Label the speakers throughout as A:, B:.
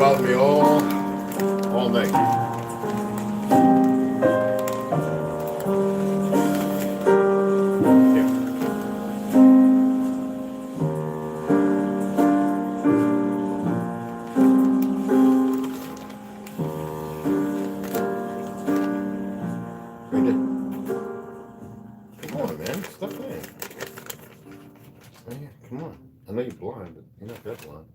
A: bother me all night. Come on. I know you're blind, but you're not that blind.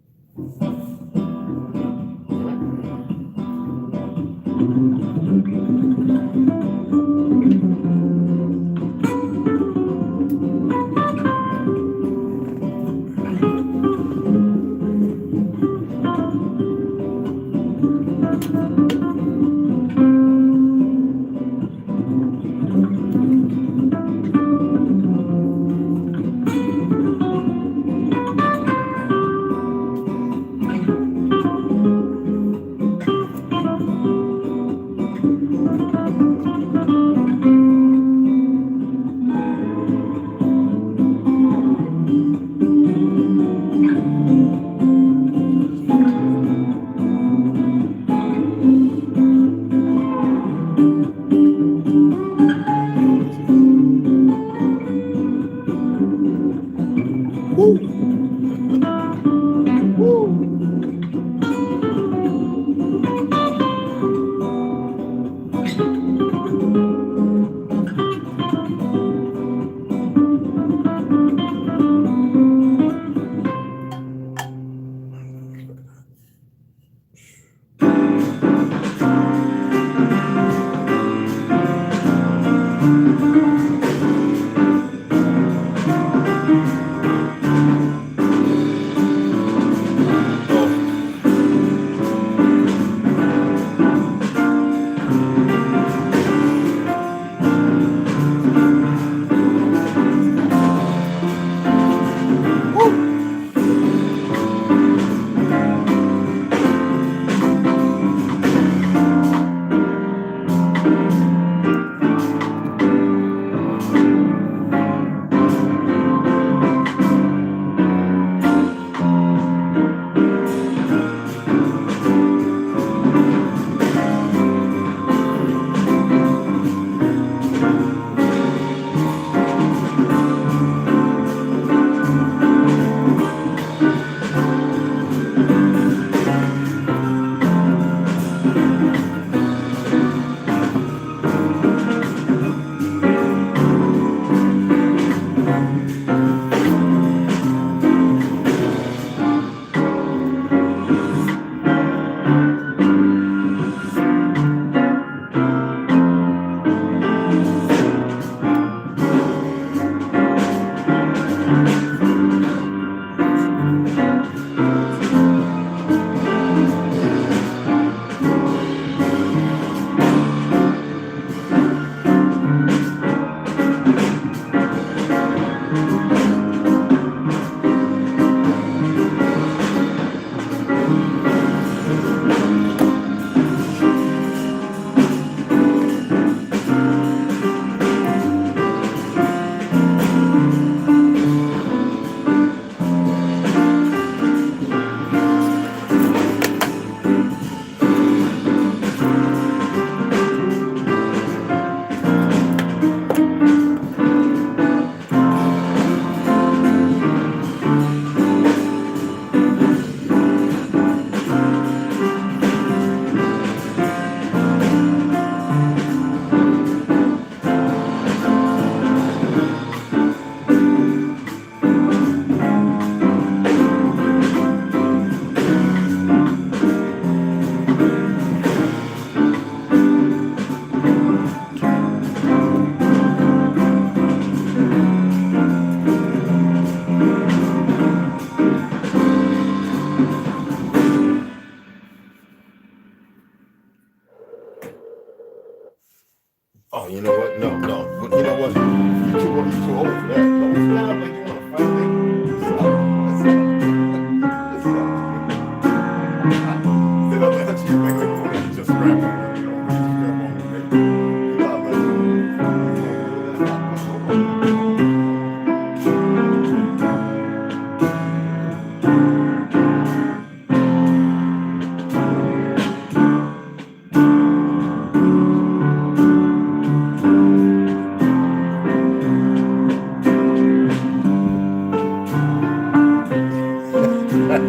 A: You want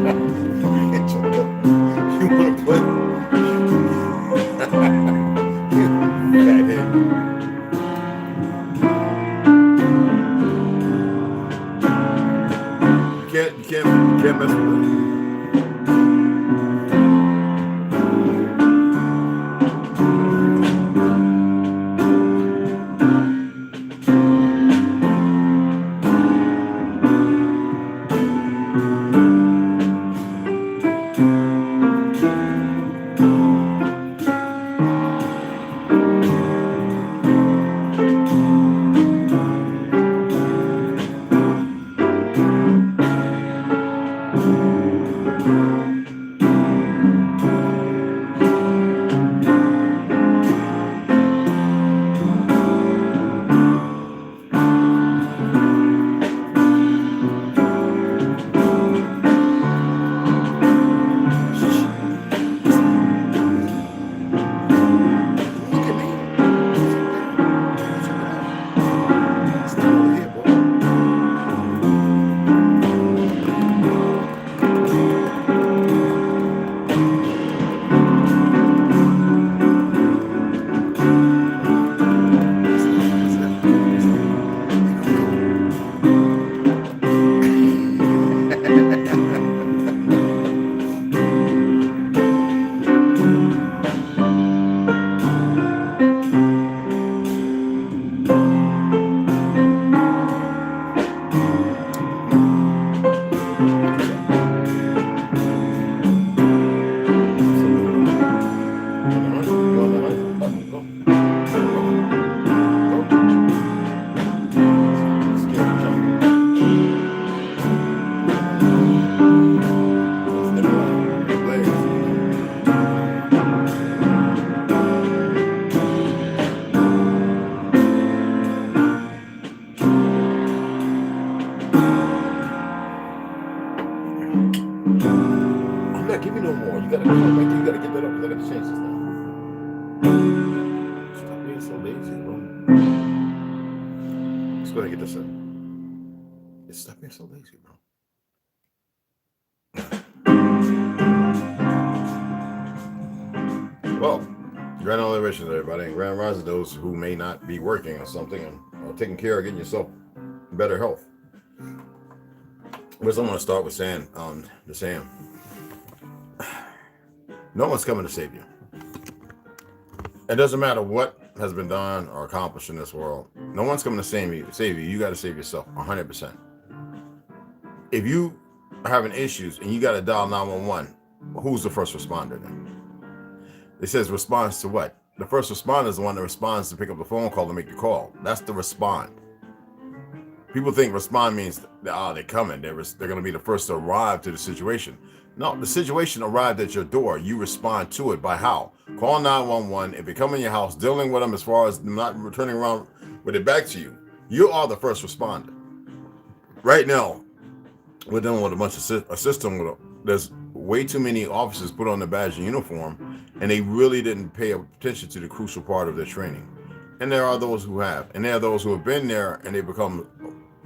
A: to play? Fathead. You can't mess with it. Give me no more. You gotta come back. You gotta get that up. I gotta change this now. Stop being so lazy, bro. Let's go ahead and get this in. Stop being so lazy, bro. Well, grand elevation, everybody, and grand rising those who may not be working or something and taking care of getting yourself better health. First, I want to start with saying, no one's coming to save you. It doesn't matter what has been done or accomplished in this world. No one's coming to save you. You got to save yourself 100%. If you are having issues and you got to dial 911, who's the first responder then? It says response to what? The first responder is the one that responds to pick up the phone call to make the call. That's the respond. People think respond means, they're coming. They're going to be the first to arrive to the situation. No, the situation arrived at your door. You respond to it by how? Call 911. If they come in your house, dealing with them as far as not returning around with it back to you, you are the first responder. Right now, we're dealing with a bunch of a system. There's way too many officers put on the badge and uniform, and they really didn't pay attention to the crucial part of their training. And there are those who have, and there are those who have been there and they become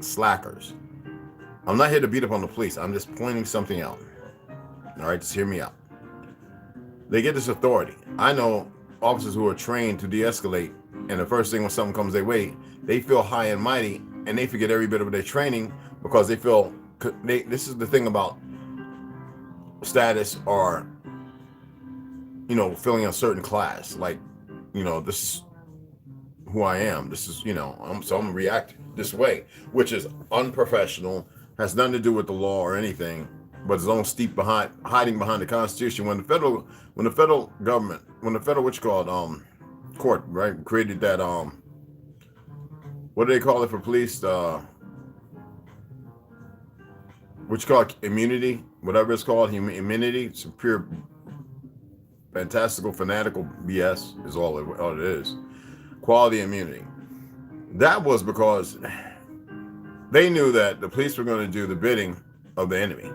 A: slackers. I'm not here to beat up on the police. I'm just pointing something out. All right, just hear me out. They get this authority. I know officers who are trained to de-escalate, and the first thing when something comes their way, they feel high and mighty, and they forget every bit of their training because they feel, this is the thing about status or, filling a certain class. Like, this is who I am. This is, I'm going to react this way, which is unprofessional, has nothing to do with the law or anything, but it's all steep hiding behind the Constitution. When the federal government, court, right, created that, what do they call it for police? Which you call immunity, whatever it's called, immunity. It's pure fantastical, fanatical BS is all it is. Quality immunity. That was because they knew that the police were going to do the bidding of the enemy.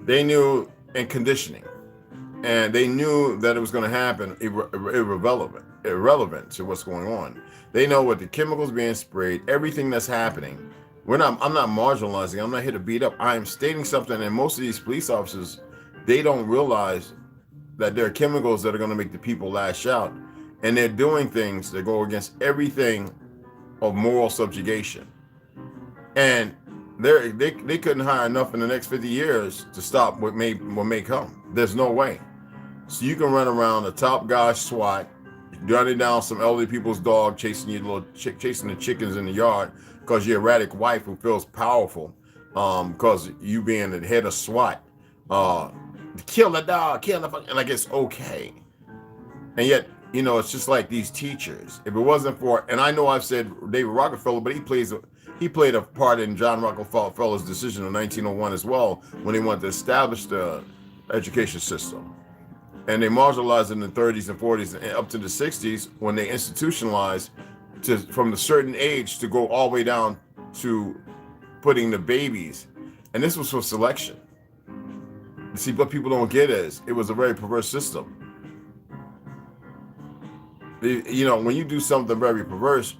A: They knew in conditioning, and they knew that it was going to happen irrelevant to what's going on. They know what the chemicals being sprayed, everything that's happening. I'm not marginalizing. I'm not here to beat up. I am stating something, and most of these police officers, they don't realize that there are chemicals that are going to make the people lash out, and they're doing things that go against everything of moral subjugation. And they couldn't hire enough in the next 50 years to stop what may come. There's no way. So you can run around a top guy SWAT, gunning down some elderly people's dog, chasing chasing the chickens in the yard because your erratic wife who feels powerful, because you being the head of SWAT, kill the dog, kill the fuck, and like it's okay. And yet, you know, it's just like these teachers. If it wasn't for, and I know I've said David Rockefeller, but he played a part in John Rockefeller's decision in 1901 as well, when he wanted to establish the education system. And they marginalized it in the 30s and 40s and up to the 60s when they institutionalized from a certain age to go all the way down to putting the babies. And this was for selection. You see, what people don't get is it was a very perverse system. You know, when you do something very perverse,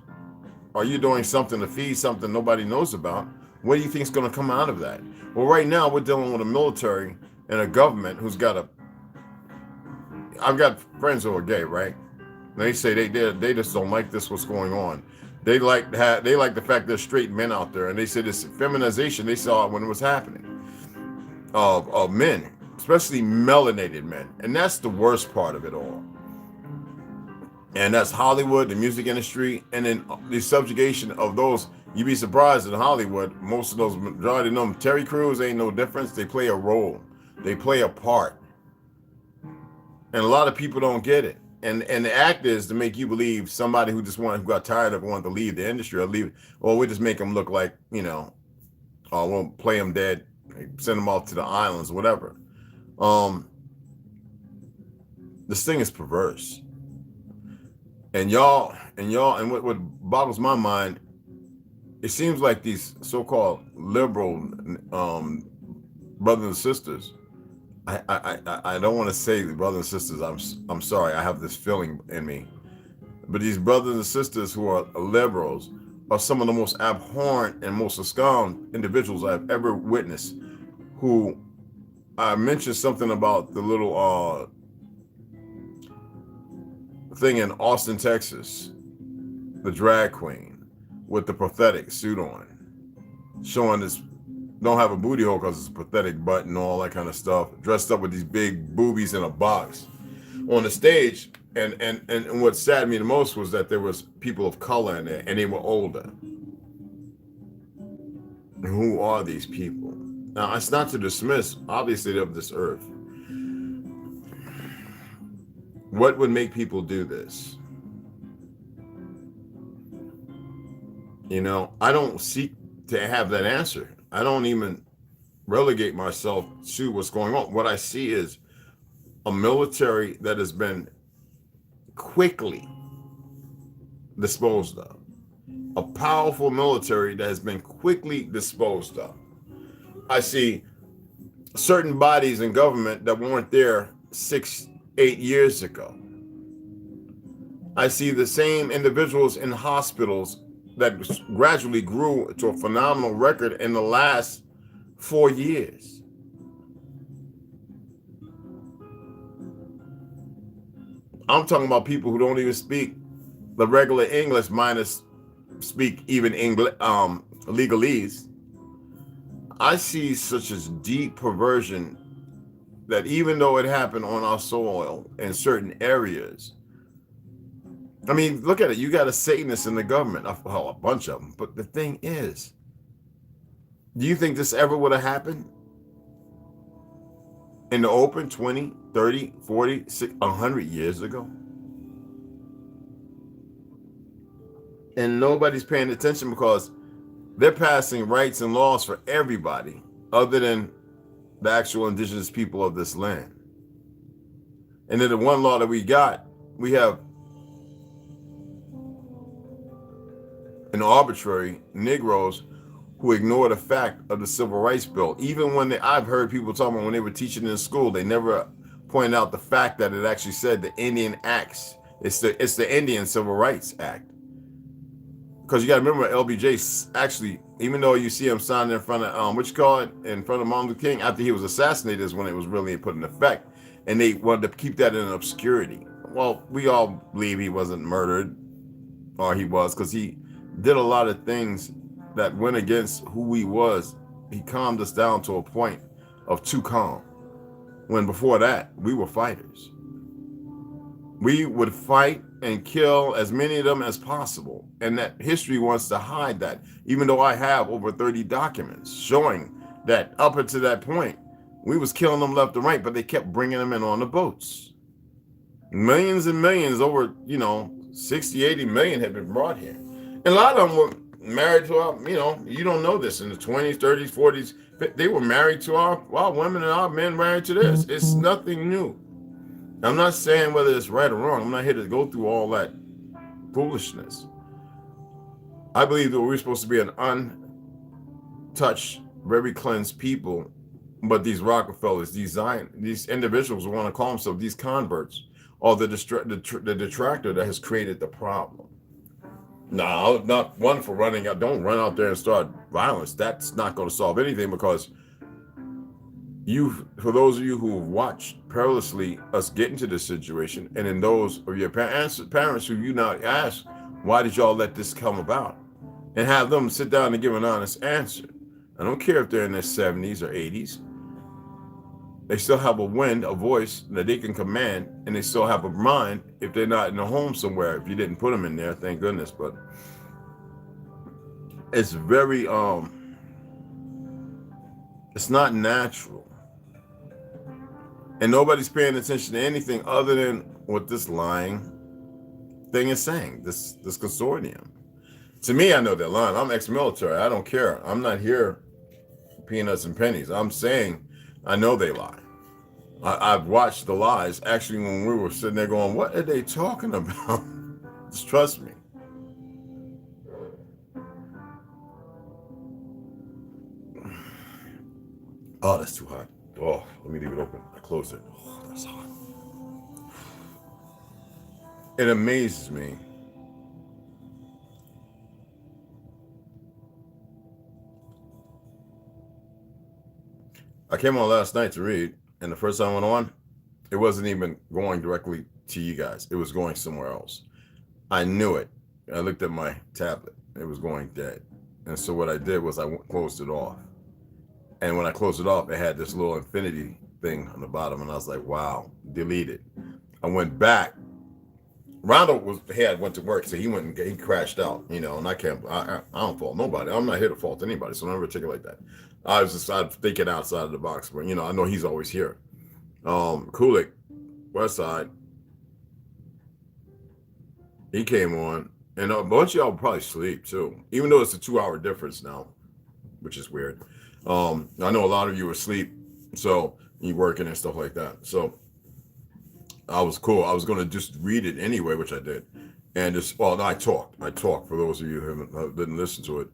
A: or you're doing something to feed something nobody knows about, what do you think is going to come out of that? Well, right now we're dealing with a military and a government who's got I've got friends who are gay, right? They say they just don't like what's going on. They like the fact there's straight men out there, and they say this feminization they saw when it was happening of men, especially melanated men, and that's the worst part of it all. And that's Hollywood, the music industry, and then the subjugation of those. You'd be surprised in Hollywood, most of those, majority of them, Terry Crews ain't no difference. They play a role. They play a part. And a lot of people don't get it. And the act is to make you believe somebody who got tired of wanting to leave the industry or we just make them look like, you know, we'll play them dead, send them off to the islands, whatever. This thing is perverse. And what boggles my mind, it seems like these so-called liberal brothers and sisters, I don't want to say brothers and sisters, I'm sorry, I have this feeling in me, but these brothers and sisters who are liberals are some of the most abhorrent and most scum individuals I've ever witnessed. Who I mentioned something about the little thing in Austin, Texas, the drag queen with the pathetic suit on, showing this, don't have a booty hole because it's a pathetic butt and all that kind of stuff, dressed up with these big boobies in a box on the stage. And what saddened me the most was that there was people of color in there, and they were older. Who are these people? Now, it's not to dismiss, obviously, they're of this earth. What would make people do this? You know, I don't seek to have that answer. I don't even relegate myself to what's going on. What I see is a military that has been quickly disposed of. A powerful military that has been quickly disposed of. I see certain bodies in government that weren't there 6-8 years ago. I see the same individuals in hospitals that gradually grew to a phenomenal record in the last 4 years. I'm talking about people who don't even speak the regular English, minus speak even English, legalese. I see such a deep perversion that even though it happened on our soil in certain areas, I mean, look at it. You got a Satanist in the government, well, a bunch of them. But the thing is, do you think this ever would have happened in the open 20, 30, 40, 100 years ago? And nobody's paying attention because they're passing rights and laws for everybody other than the actual indigenous people of this land. And then the one law that we have an arbitrary Negroes who ignore the fact of the Civil Rights Bill. Even when I've heard people talking about when they were teaching in school, they never pointed out the fact that it actually said the Indian Acts. It's the Indian Civil Rights Act. Because you got to remember, LBJ actually even though you see him signing in front of what you call it, in front of Martin Luther King after he was assassinated, is when it was really put in effect, and they wanted to keep that in obscurity. Well, we all believe he wasn't murdered, or he was, because he did a lot of things that went against who he was. He calmed us down to a point of too calm, when before that we were fighters. We would fight and kill as many of them as possible, and that history wants to hide that, even though I have over 30 documents showing that up until that point we was killing them left and right, but they kept bringing them in on the boats. Millions and millions, over 60-80 million had been brought here, and a lot of them were married to our, you don't know this, in the 20s, 30s, 40s, they were married to our women, and our men married to theirs. It's nothing new. I'm not saying whether it's right or wrong. I'm not here to go through all that foolishness. I believe that we're supposed to be an untouched, very cleansed people, but these Rockefellers, these individuals who want to call themselves these converts, or the detractor that has created the problem. No, not one for running out. Don't run out there and start violence. That's not going to solve anything, because for those of you who have watched perilously us get into this situation, and in those of your parents who you now ask, why did y'all let this come about? And have them sit down and give an honest answer. I don't care if they're in their 70s or 80s. They still have a voice that they can command, and they still have a mind if they're not in a home somewhere. If you didn't put them in there, thank goodness. But it's very, it's not natural. And nobody's paying attention to anything other than what this lying thing is saying, this consortium. To me, I know they're lying. I'm ex-military. I don't care. I'm not here peanuts and pennies. I'm saying I know they lie. I've watched the lies. Actually, when we were sitting there going, what are they talking about? Just trust me. Oh, that's too hot. Oh, let me leave it open. I closed it. Oh, that's hot. It amazes me. I came on last night to read, and the first time I went on, it wasn't even going directly to you guys. It was going somewhere else. I knew it. I looked at my tablet. It was going dead. And so what I did was I closed it off. And when I closed it off, it had this little infinity thing on the bottom, and I was like, wow, delete it. I went back. Rondo went to work, so he crashed out, and I don't fault nobody. I'm not here to fault anybody, so don't ever take it like that. I'm thinking outside of the box, but I know he's always here. Kulik, West Side, he came on, and a bunch of y'all probably sleep too, even though it's a 2-hour difference now, which is weird. I know a lot of you are asleep, so you working and stuff like that. So I was cool. I was going to just read it anyway, which I did. And I talked for those of you who didn't listen to it.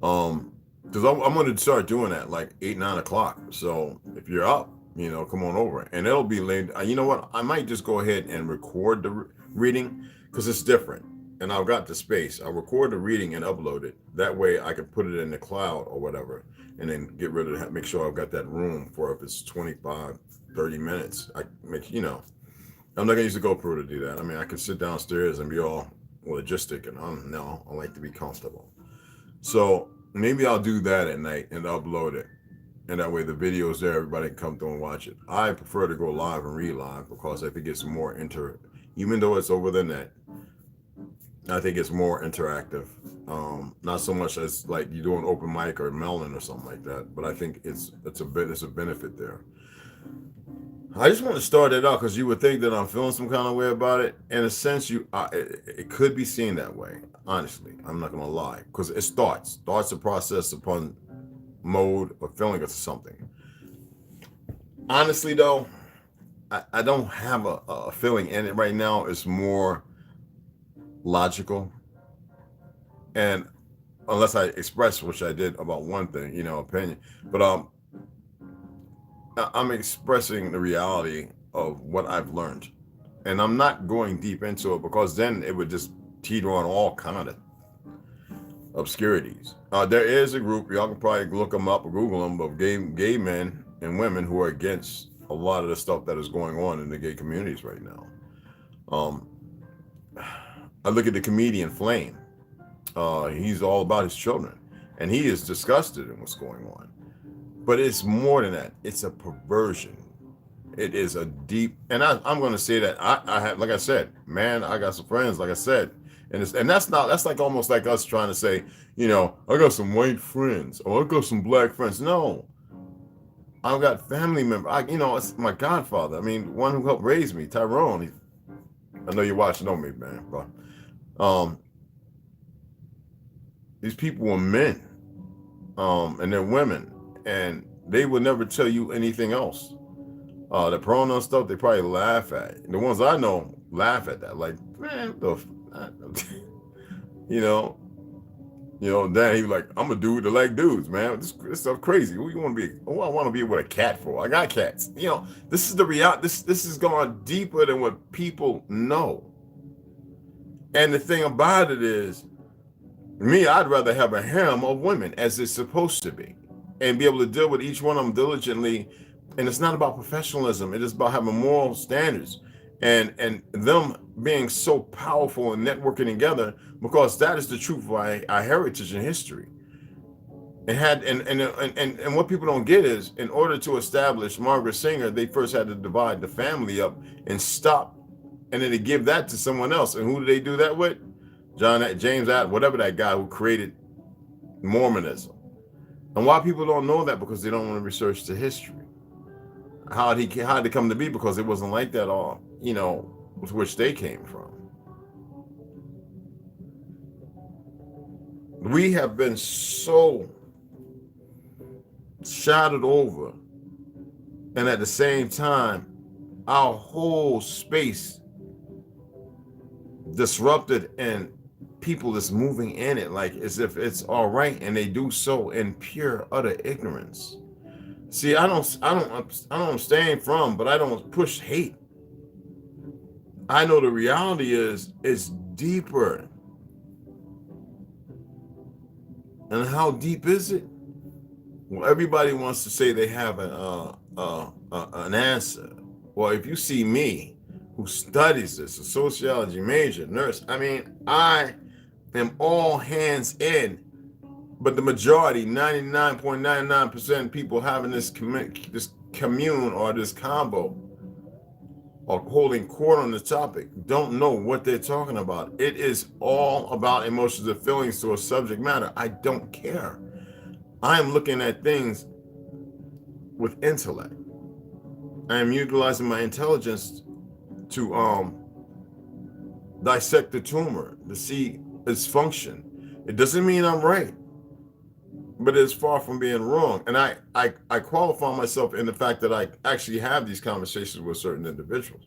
A: Because I'm going to start doing that like 8, 9 o'clock. So if you're up, come on over. And it'll be late. You know what? I might just go ahead and record the reading, because it's different. And I've got the space. I'll record the reading and upload it. That way I can put it in the cloud or whatever, and then get rid of that. Make sure I've got that room for if it's 25, 30 minutes. I'm not going to use the GoPro to do that. I mean, I can sit downstairs and be all logistic, and I like to be comfortable. So maybe I'll do that at night and upload it. And that way the video's there, everybody can come through and watch it. I prefer to go live and re-live, because I think it's more even though it's over the net, I think it's more interactive. Not so much as like you do an open mic or Melon or something like that, but I think it's a benefit there. I just want to start it out because you would think that I'm feeling some kind of way about it. In a sense, it could be seen that way. Honestly, I'm not gonna lie, because it's thoughts. Thoughts are processed upon mode or feeling of something. Honestly, though, I don't have a feeling in it right now. It's more logical, and unless I express, which I did about one thing, opinion, but I'm expressing the reality of what I've learned, and I'm not going deep into it, because then it would just teeter on all kind of obscurities. There is a group, y'all can probably look them up or Google them, of gay men and women who are against a lot of the stuff that is going on in the gay communities right now. I look at the comedian Flame. He's all about his children, and he is disgusted in what's going on. But it's more than that. It's a perversion. It is a deep, and I'm going to say that I have, like I said, man, I got some friends, like I said, and that's like almost like us trying to say, you know, I got some white friends or I got some black friends. No, I've got family members. You know, it's my godfather. I mean, one who helped raise me, Tyrone. I know you're watching on me, man, but these people are men, and they're women, and they would never tell you anything else. The pronoun stuff, they probably laugh at. The ones I know laugh at that, like, man, you know, then he like, I'm a dude that like dudes, man. This stuff crazy. Who you want to be? Oh, I want to be with a cat for. I got cats. You know, this is the reality. This is going deeper than what people know. And the thing about it is, me, I'd rather have a harem of women as it's supposed to be, and be able to deal with each one of them diligently. And it's not about professionalism. It is about having moral standards and them being so powerful and networking together, because that is the truth of our heritage and history. And what people don't get is, in order to establish Margaret Sanger, they first had to divide the family up and stop, and then to give that to someone else. And who do they do that with? James Adams, whatever that guy who created Mormonism. And why people don't know that? Because they don't want to research the history. How did it come to be? Because it wasn't like that all, you know, with which they came from. We have been so shadowed over, and at the same time, our whole space disrupted, and people is moving in it like as if it's all right, and they do so in pure utter ignorance. See, I don't abstain from, but I don't push hate. I know the reality is it's deeper. And how deep is it? Well, everybody wants to say they have an answer. Well, if you see me, who studies this, a sociology major, nurse, I mean, I am all hands in. But the majority, 99.99% people having this commune or this combo or holding court on the topic don't know what they're talking about. It is all about emotions and feelings to a subject matter. I don't care. I am looking at things with intellect. I am utilizing my intelligence to dissect the tumor, to see its function. It doesn't mean I'm right, but it's far from being wrong. And I qualify myself in the fact that I actually have these conversations with certain individuals.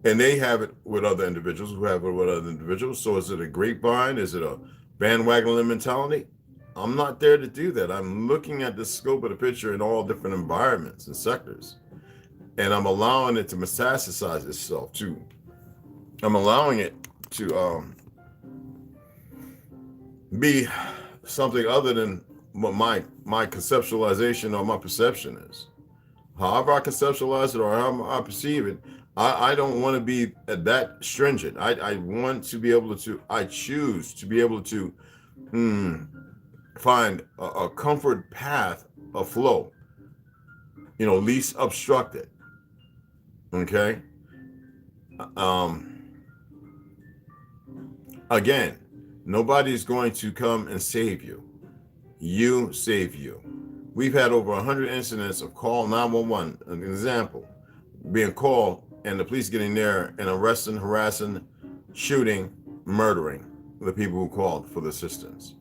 A: And they have it with other individuals who have it with other individuals. So is it a grapevine? Is it a bandwagon mentality? I'm not there to do that. I'm looking at the scope of the picture in all different environments and sectors. And I'm allowing it to metastasize itself too. I'm allowing it to be something other than what my conceptualization or my perception is. However I conceptualize it or how I perceive it, I don't want to be that stringent. I want to be able to, I choose to be able to find a comfort path of flow, least obstructed. Okay. Again, nobody's going to come and save you. You save you. We've had over 100 incidents of call 911, an example, being called and the police getting there and arresting, harassing, shooting, murdering the people who called for the assistance.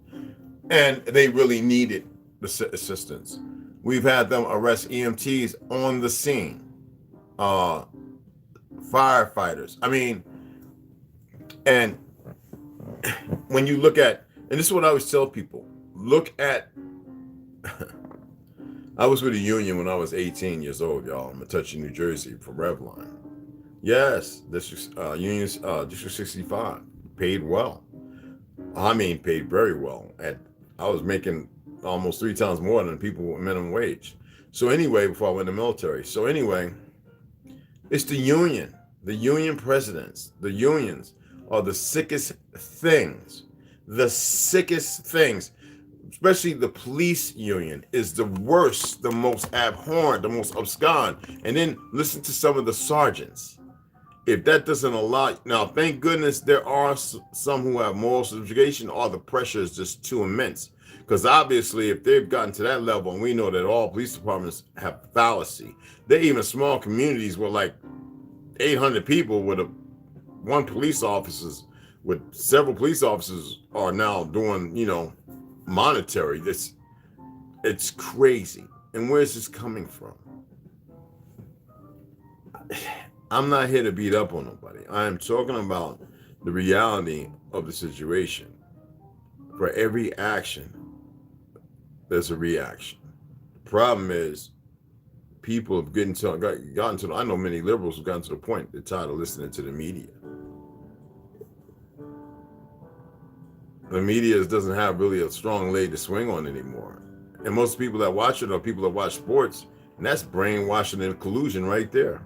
A: And they really needed the assistance. We've had them arrest EMTs on the scene, firefighters. I mean, and when you look at, and this is what I always tell people, look at, I was with a union when I was 18 years old, y'all, in Metuchen, New Jersey for Revlon. Yes, this unions, District 65, paid well. I mean, paid very well. I was making almost 3 times more than people with minimum wage. So anyway, before I went in the military. So anyway, it's the union presidents, the unions are the sickest things. The sickest things, especially the police union, is the worst, the most abhorrent, the most abscond. And then listen to some of the sergeants. If that doesn't allow, now thank goodness there are some who have moral subjugation, or the pressure is just too immense. Because obviously, if they've gotten to that level, and we know that all police departments have fallacy, they're even small communities with like 800 people with one police officers, with several police officers are now doing, monetary. It's crazy. And where's this coming from? I'm not here to beat up on nobody. I am talking about the reality of the situation. For every action, there's a reaction. The problem is people have gotten to, I know many liberals have gotten to the point they're tired of listening to the media. The media doesn't have really a strong leg to swing on anymore. And most people that watch it are people that watch sports, and that's brainwashing and collusion right there.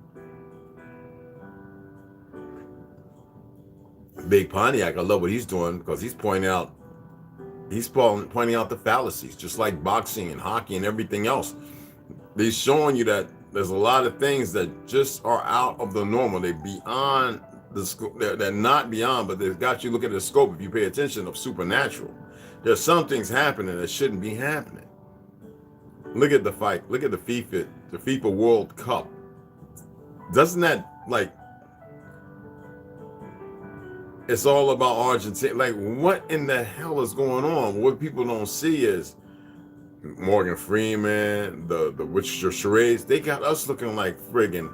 A: Big Pontiac, I love what he's doing because he's pointing out the fallacies, just like boxing and hockey and everything else. He's showing you that there's a lot of things that just are out of the normal. They're beyond the scope. They're not beyond, but they've got you look at the scope if you pay attention of supernatural. There's some things happening that shouldn't be happening. Look at the fight. Look at the FIFA World Cup. Doesn't that it's all about Argentina? Like, what in the hell is going on? What people don't see is Morgan Freeman, the Richard charades. They got us looking like friggin'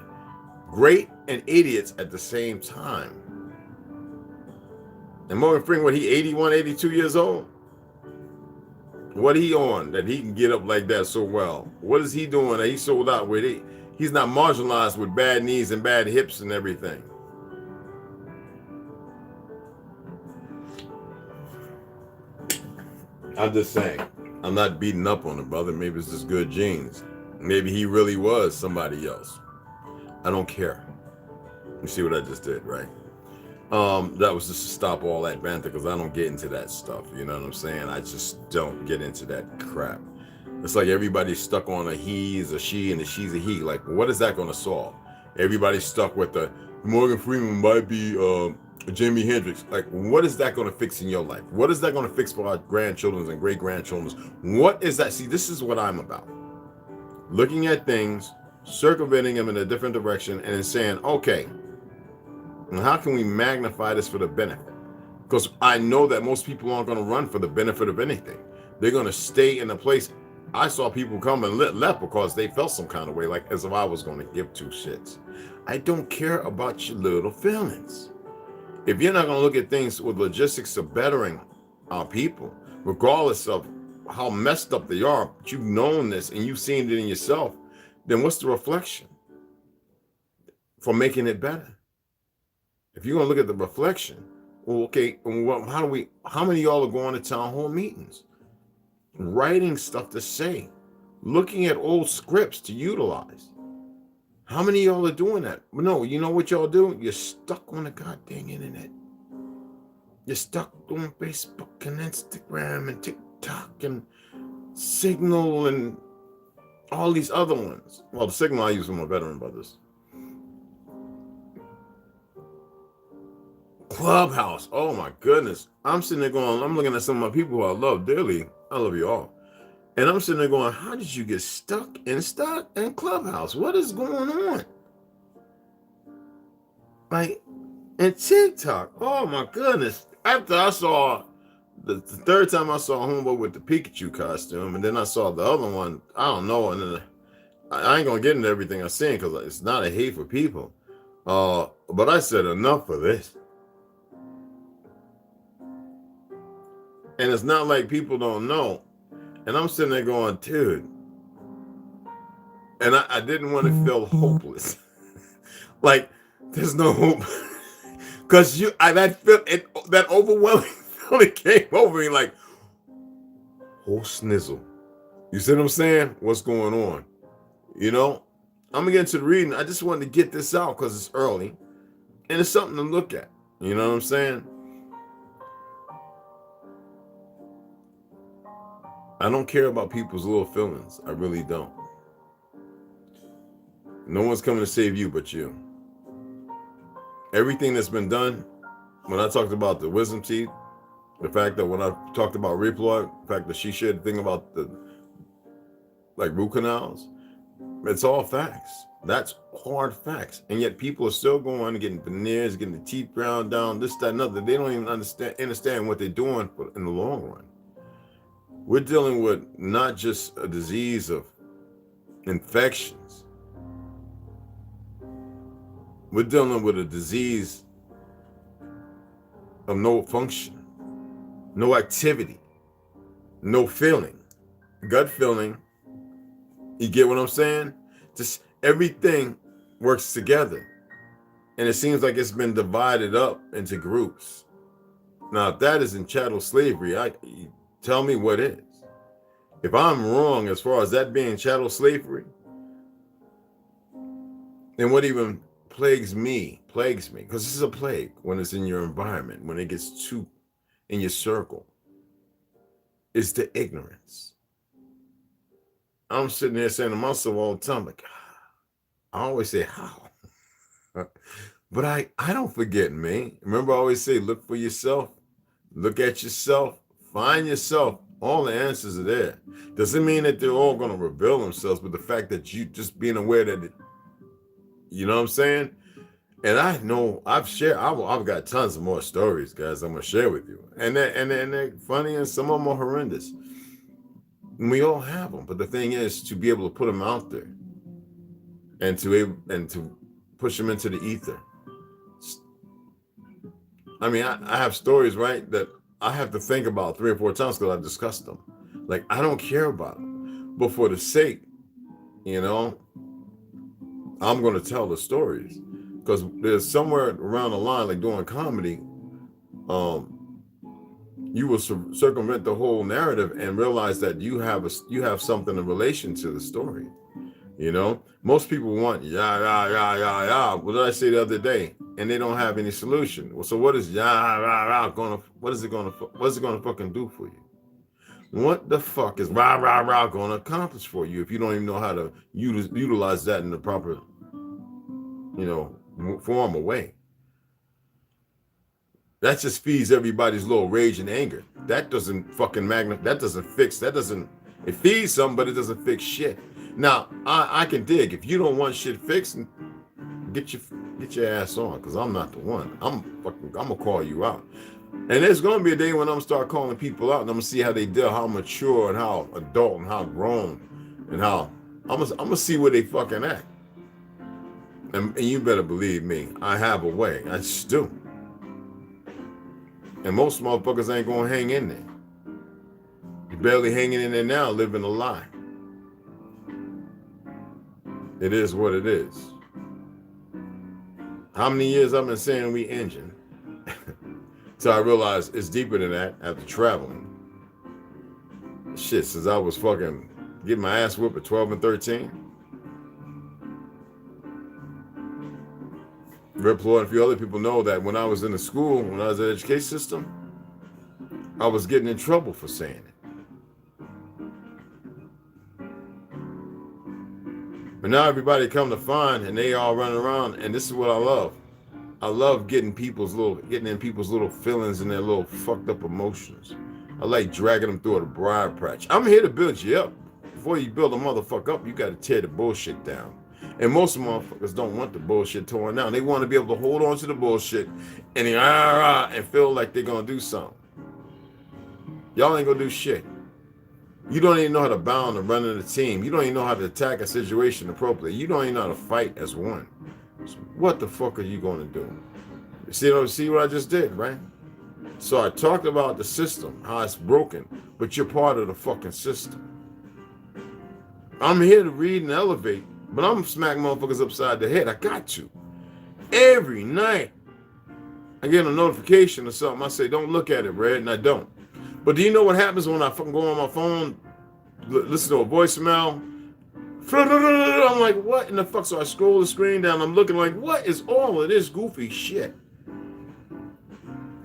A: great and idiots at the same time. And Morgan Freeman, what, he 81, 82 years old? What he on that he can get up like that so well? What is he doing that he's sold out with? He's not marginalized with bad knees and bad hips and everything. I'm just saying, I'm not beating up on the brother. Maybe it's just good genes. Maybe he really was somebody else. I don't care. You see what I just did, right? That was just to stop all that banter because I don't get into that stuff. You know what I'm saying? I just don't get into that crap. It's like everybody's stuck on a he's a she and a she's a he. Like, what is that going to solve? Everybody's stuck with the Morgan Freeman might be Jimi Hendrix. Like, what is that going to fix in your life? What is that going to fix for our grandchildren and great grandchildren? What is that? See, this is what I'm about. Looking at things, circumventing them in a different direction, and then saying, okay, and how can we magnify this for the benefit? Because I know that most people aren't going to run for the benefit of anything. They're going to stay in a place. I saw people come and left because they felt some kind of way, like as if I was going to give two shits. I don't care about your little feelings. If you're not going to look at things with logistics of bettering our people, regardless of how messed up they are, but you've known this and you've seen it in yourself, then what's the reflection for making it better? If you're going to look at the reflection, well, okay, how many of y'all are going to town hall meetings? Writing stuff to say, looking at old scripts to utilize. How many of y'all are doing that? No, you know what y'all do? You're stuck on the goddamn internet. You're stuck on Facebook and Instagram and TikTok and Signal and all these other ones. Well, the Signal I use for my veteran brothers. Clubhouse. Oh my goodness. I'm sitting there going, I'm looking at some of my people who I love dearly. I love you all. And I'm sitting there going, how did you get stuck in Clubhouse? What is going on? Like, and TikTok. Oh my goodness. After I saw the third time I saw Homeboy with the Pikachu costume, and then I saw the other one, I don't know, and then I ain't gonna get into everything I'm saying because it's not a hate for people. But I said enough of this. And it's not like people don't know. And I'm sitting there going, dude. And I didn't want to feel hopeless. Like, there's no hope. Because that overwhelming really came over me like, oh snizzle. You see what I'm saying? What's going on? You know, I'm gonna get into the reading. I just wanted to get this out because it's early and it's something to look at. You know what I'm saying? I don't care about people's little feelings. I really don't. No one's coming to save you but you. Everything that's been done, when I talked about the wisdom teeth, the fact that when I talked about reploid, the fact that she shared the thing about the root canals, it's all facts. That's hard facts. And yet people are still going and getting veneers, getting the teeth ground down, this, that, and other. They don't even understand what they're doing in the long run. We're dealing with not just a disease of infections. We're dealing with a disease of no function, no activity, no feeling, gut feeling. You get what I'm saying? Just everything works together. And it seems like it's been divided up into groups. Now, if that isn't chattel slavery, tell me what is. If I'm wrong as far as that being chattel slavery, then what even plagues me, because this is a plague when it's in your environment, when it gets too in your circle, is the ignorance. I'm sitting there saying to myself all the time, like, I always say, how? But I don't forget me. Remember, I always say, look for yourself, look at yourself, find yourself. All the answers are there. Doesn't mean that they're all going to reveal themselves, but the fact that you just being aware that, you know what I'm saying? And I know I've got tons of more stories, guys, I'm going to share with you. And they're funny, and some of them are horrendous. And we all have them. But the thing is to be able to put them out there and to push them into the ether. I mean, I have stories, right, that I have to think about 3 or 4 times because I've discussed them. Like, I don't care about them. But for the sake, you know, I'm going to tell the stories. Because there's somewhere around the line, like doing comedy, you will circumvent the whole narrative and realize that you have something in relation to the story. You know, most people want yeah. What did I say the other day? And they don't have any solution. Well, so what is what is it gonna fucking do for you? What the fuck is gonna accomplish for you if you don't even know how to utilize that in the proper, form or way? That just feeds everybody's little rage and anger. That doesn't fucking it feeds some, but it doesn't fix shit. Now, I can dig. If you don't want shit fixed, get your ass on, because I'm not the one. I'm gonna call you out. And there's gonna be a day when I'm gonna start calling people out, and I'm gonna see how they deal, how mature and how adult and how grown, and how I'm gonna see where they fucking at. And you better believe me, I have a way. I just do. And most motherfuckers ain't gonna hang in there. You're barely hanging in there now, living a lie. It is what it is. How many years I've been saying we engine? So I realized it's deeper than that after traveling. Shit, since I was fucking getting my ass whipped at 12 and 13. Rip Lord, and a few other people know that when I was in the school, when I was in the education system, I was getting in trouble for saying it. But now everybody come to find, and they all run around, and this is what I love. I love getting in people's little feelings and their little fucked up emotions. I like dragging them through the briar patch. I'm here to build you up. Before you build a motherfucker up, you got to tear the bullshit down. And most motherfuckers don't want the bullshit torn down. They want to be able to hold on to the bullshit and feel like they're going to do something. Y'all ain't going to do shit. You don't even know how to bound and run in a team. You don't even know how to attack a situation appropriately. You don't even know how to fight as one. So what the fuck are you going to do? You see what I just did, right? So I talked about the system, how it's broken, but you're part of the fucking system. I'm here to read and elevate, but I'm smacking motherfuckers upside the head. I got to. Every night. I get a notification or something. I say, don't look at it, Red, and I don't. But do you know what happens when I fucking go on my phone, listen to a voicemail? I'm like, what in the fuck? So I scroll the screen down. I'm looking like, what is all of this goofy shit?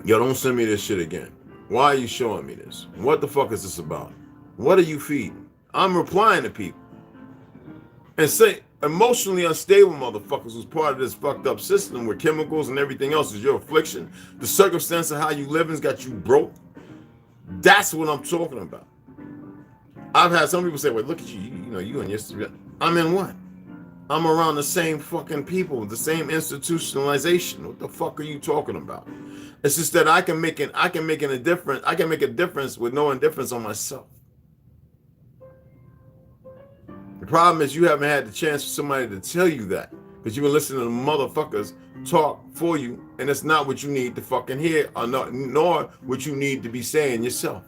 A: Yo, don't send me this shit again. Why are you showing me this? What the fuck is this about? What are you feeding? I'm replying to people. And say, emotionally unstable motherfuckers who's part of this fucked up system where chemicals and everything else is your affliction. The circumstance of how you living's got you broke. That's what I'm talking about. I've had some people say, well, look at you, you and your... I'm in what? I'm around the same fucking people, the same institutionalization. What the fuck are you talking about? It's just that I can make a difference with no indifference on myself. The problem is you haven't had the chance for somebody to tell you that because you've been listening to motherfuckers talk for you, and it's not what you need to fucking hear, or not, nor what you need to be saying yourself.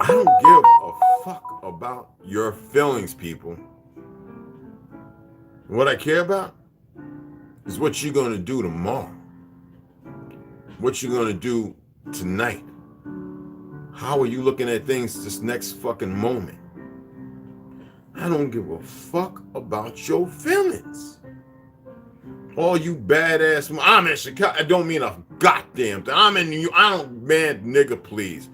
A: I don't give a fuck about your feelings, people. What I care about is what you're going to do tomorrow. What you're going to do tonight. How are you looking at things this next fucking moment? I don't give a fuck about your feelings. All you badass, I'm in Chicago. I don't mean a goddamn thing. I'm in New York. I don't, man, nigga, please.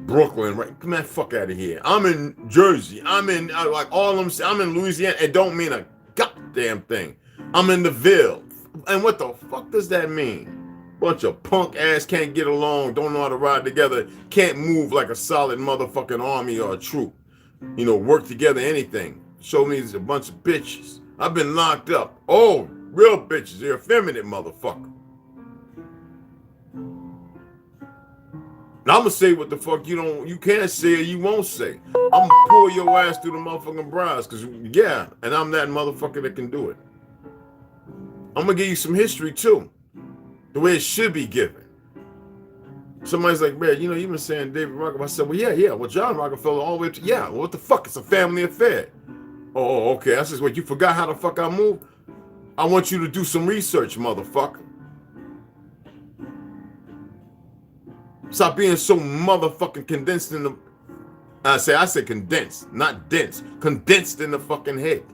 A: Brooklyn, right? Come on, fuck out of here. I'm in Jersey. I'm in like all them. I'm in Louisiana. It don't mean a goddamn thing. I'm in the Ville. And what the fuck does that mean? Bunch of punk ass can't get along, don't know how to ride together, can't move like a solid motherfucking army or a troop. Work together, anything. Show me a bunch of bitches. I've been locked up. Oh, real bitches. You're effeminate motherfucker. Now I'm gonna say what the fuck you can't say or you won't say. I'm gonna pull your ass through the motherfucking bras, cause yeah, and I'm that motherfucker that can do it. I'm gonna give you some history too, the way it should be given. Somebody's like, man, you've been saying David Rockefeller. I said, well, yeah. Well, John Rockefeller all the way up to, yeah. Well, what the fuck? It's a family affair. Oh, okay. I said, what? You forgot how the fuck I move? I want you to do some research, motherfucker. Stop being so motherfucking condensed in the... I said condensed, not dense. Condensed in the fucking head.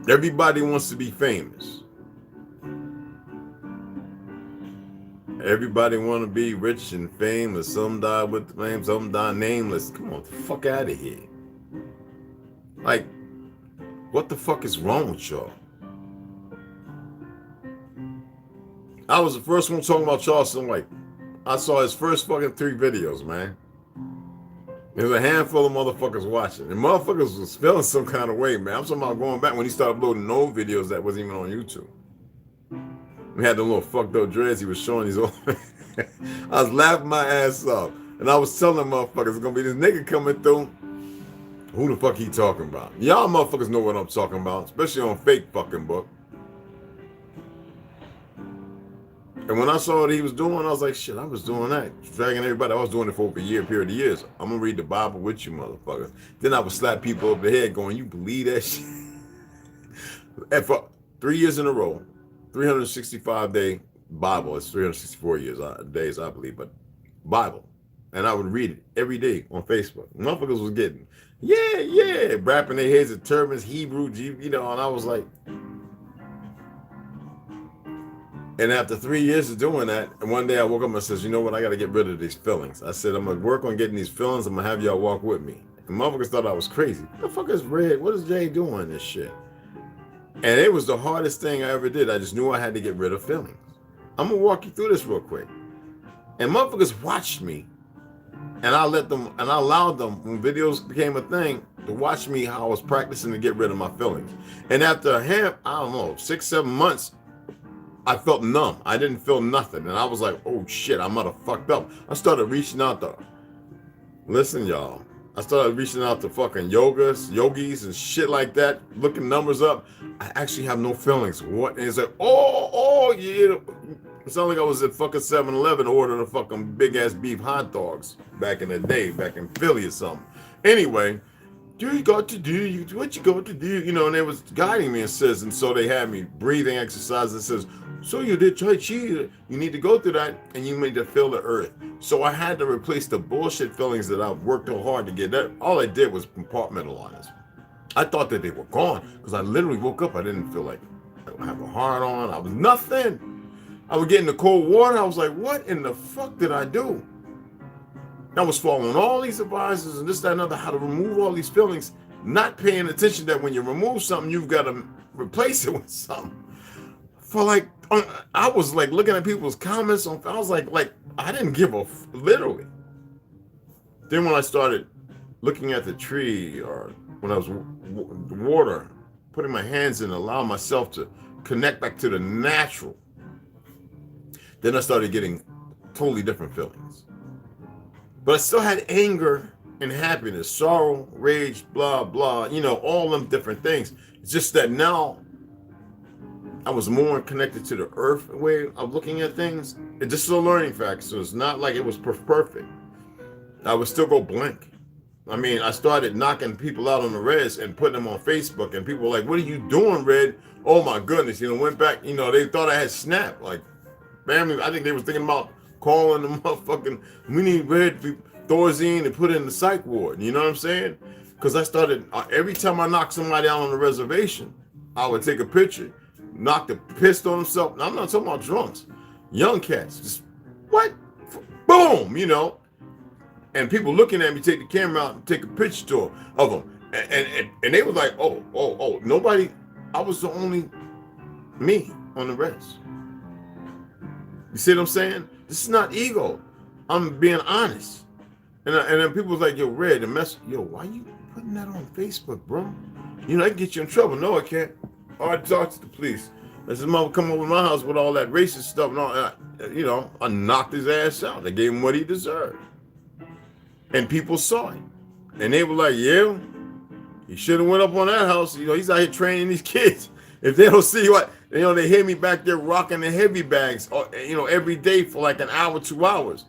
A: Everybody wants to be famous. Everybody want to be rich and famous. Some die with fame, some die nameless. Come on, the fuck out of here. Like, what the fuck is wrong with y'all? I was the first one talking about Charleston. Like, I saw his first fucking 3 videos, man. There's a handful of motherfuckers watching. And motherfuckers was feeling some kind of way, man. I'm talking about going back when he started uploading old videos that wasn't even on YouTube. We had the little fucked up dreads he was showing these old. I was laughing my ass off. And I was telling motherfuckers, it's gonna be this nigga coming through. Who the fuck he talking about? Y'all motherfuckers know what I'm talking about, especially on fake fucking book. And when I saw what he was doing, I was like, shit, I was doing that. Dragging everybody. I was doing it for over a period of years. I'm going to read the Bible with you motherfuckers. Then I would slap people over the head going, you believe that shit? And for 3 years in a row, 365-day Bible. It's 364 days, I believe, but Bible. And I would read it every day on Facebook. Motherfuckers was getting, yeah, wrapping their heads in turbans, Hebrew, and I was like... And after 3 years of doing that, and one day I woke up and says, you know what, I got to get rid of these feelings. I said, I'm going to work on getting these feelings. I'm going to have y'all walk with me. And motherfuckers thought I was crazy. What the fuck is Red? What is Jay doing this shit? And it was the hardest thing I ever did. I just knew I had to get rid of feelings. I'm going to walk you through this real quick. And motherfuckers watched me. And I allowed them, when videos became a thing, to watch me how I was practicing to get rid of my feelings. And after I don't know, 6-7 months, I felt numb. I didn't feel nothing. And I was like, oh shit, I might have fucked up. I started reaching out to, listen y'all, I started reaching out to fucking yogis and shit like that, looking numbers up. I actually have no feelings. What? And it's like, oh, yeah. It sounded like I was at fucking 7-Eleven ordering a fucking big ass beef hot dogs back in the day, back in Philly or something. Anyway, you got to do what you got to do, you know, and they was guiding me and says, and so they had me breathing exercises and says, so you did Tai Chi, you need to go through that and you need to feel the earth. So I had to replace the bullshit feelings that I've worked so hard to get. That all I did was compartmentalize. I thought that they were gone because I literally woke up. I didn't feel like I have a heart on. I was nothing. I would get in the cold water. I was like, what in the fuck did I do? I was following all these advices and this, that, and other, how to remove all these feelings, not paying attention that when you remove something, you've got to replace it with something. For like, I was like looking at people's comments on, I was like, I didn't give a, literally. Then when I started looking at the tree or when I was water, putting my hands in, allowing myself to connect back to the natural, then I started getting totally different feelings. But I still had anger and happiness, sorrow, rage, blah, blah, you know, all them different things. It's just that now I was more connected to the earth way of looking at things. It's just a learning factor, so it's not like it was perfect. I would still go blank. I mean, I started knocking people out on the reds and putting them on Facebook, and people were like, what are you doing, Red? Oh my goodness, you know, went back, you know, they thought I had snapped. Like, family, I think they was thinking about calling the motherfucking, we need Red Thorazine and put it in the psych ward. You know what I'm saying? Because I started, every time I knocked somebody out on the reservation, I would take a picture, knock the piss on himself. Now, I'm not talking about drunks, young cats. Just, what? Boom, you know? And people looking at me, take the camera out and take a picture of them. And they were like, oh, nobody, I was the only me on the rest. You see what I'm saying? This is not ego. I'm being honest. And then people was like, yo, Red, the mess, yo, why you putting that on Facebook, bro? You know, I can get you in trouble. No, I can't. All right, talk to the police. As his mother come over to my house with all that racist stuff and all that, you know, I knocked his ass out. I gave him what he deserved. And people saw it. And they were like, yeah, he should have went up on that house. You know, he's out here training these kids. If they don't see what, you know, they hear me back there rocking the heavy bags, you know, every day for like an hour, 2 hours.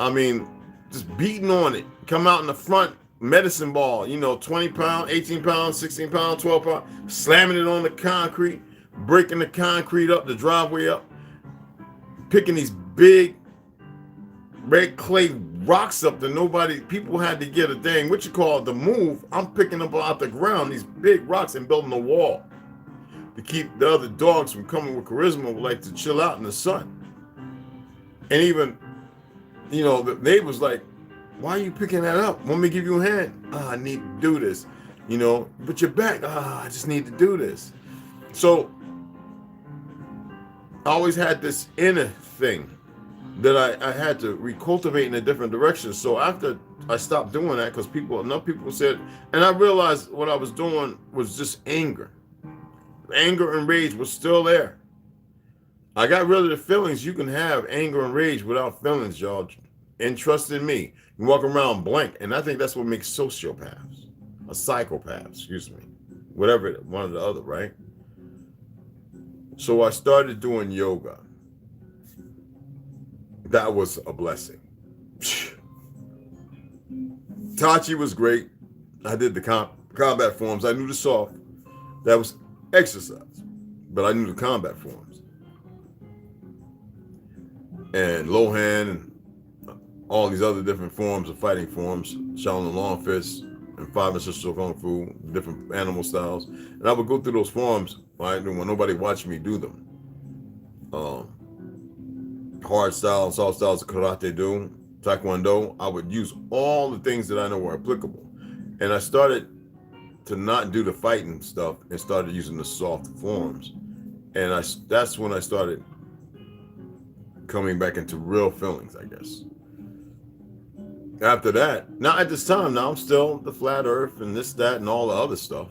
A: I mean, just beating on it. Come out in the front, medicine ball, you know, 20 pounds, 18 pounds, 16 pounds, 12 pounds, slamming it on the concrete, breaking the concrete up, the driveway up, picking these big red clay rocks up that people had to get a dang, what you call it, the move. I'm picking them out the ground, these big rocks, and building a wall to keep the other dogs from coming with charisma, like to chill out in the sun. And even, you know, the neighbors like, why are you picking that up? Want me to give you a hand? I need to do this. You know, but you're back. I just need to do this. So I always had this inner thing that I had to recultivate in a different direction. So after I stopped doing that, because enough people said, and I realized what I was doing was just anger. Anger and rage was still there. I got rid of the feelings. You can have anger and rage without feelings, y'all. And trust in me. You walk around blank. And I think that's what makes sociopaths, a psychopath, excuse me. Whatever, one or the other, right? So I started doing yoga. That was a blessing. Tai Chi was great. I did the combat forms. I knew the soft. That was exercise. But I knew the combat forms. And low hand and all these other different forms of fighting forms, Shaolin long fist and 5 ancestral kung fu, different animal styles. And I would go through those forms, right, when nobody watched me do them. Hard style and soft styles of karate do, taekwondo. I would use all the things that I know were applicable. And I started to not do the fighting stuff and started using the soft forms. And that's when I started coming back into real feelings, I guess. After that, now at this time, now I'm still the flat earth and this, that, and all the other stuff.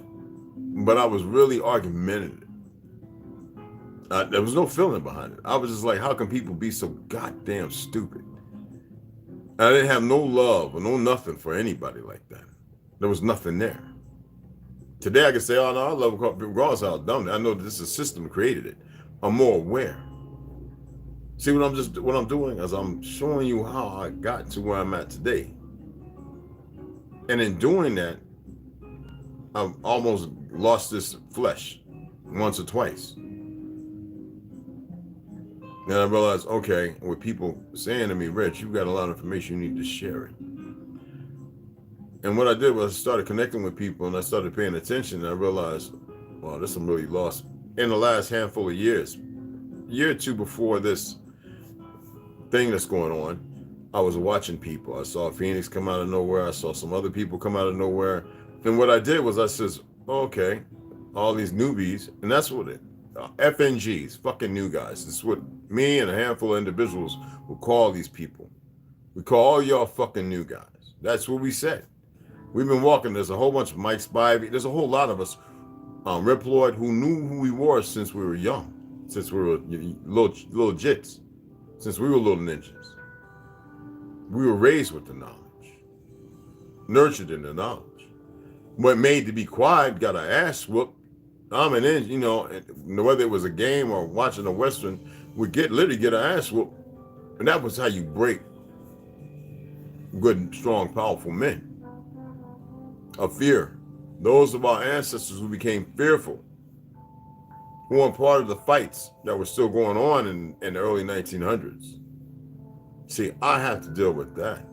A: But I was really argumentative. There was no feeling behind it. I was just like, how can people be so goddamn stupid? And I didn't have no love or no nothing for anybody like that. There was nothing there. Today I can say, oh no, I love people regardless of how dumb they are. I know that this is a system that created it. I'm more aware. See what I'm doing is I'm showing you how I got to where I'm at today. And in doing that, I've almost lost this flesh once or twice. And I realized, okay, with people saying to me, Rich, you've got a lot of information, you need to share it. And what I did was I started connecting with people and I started paying attention. And I realized, wow, this I'm really lost. In the last handful of years, a year or two before this thing that's going on, I was watching people. I saw Phoenix come out of nowhere. I saw some other people come out of nowhere. And what I did was I says, okay, all these newbies, and that's what it, FNGs, fucking new guys. This is what me and a handful of individuals will call these people. We call all y'all fucking new guys. That's what we said. We've been walking. There's a whole bunch of Mike Spivey. There's a whole lot of us, Rip Lloyd, who knew who we were since we were young, since we were little jits, since we were little ninjas. We were raised with the knowledge, nurtured in the knowledge. What made to be quiet, got our ass whooped. I'm an engine, you know, whether it was a game or watching a Western, we literally get our ass whooped. And that was how you break good, strong, powerful men of fear. Those of our ancestors who became fearful, who weren't part of the fights that were still going on in the early 1900s. See, I have to deal with that.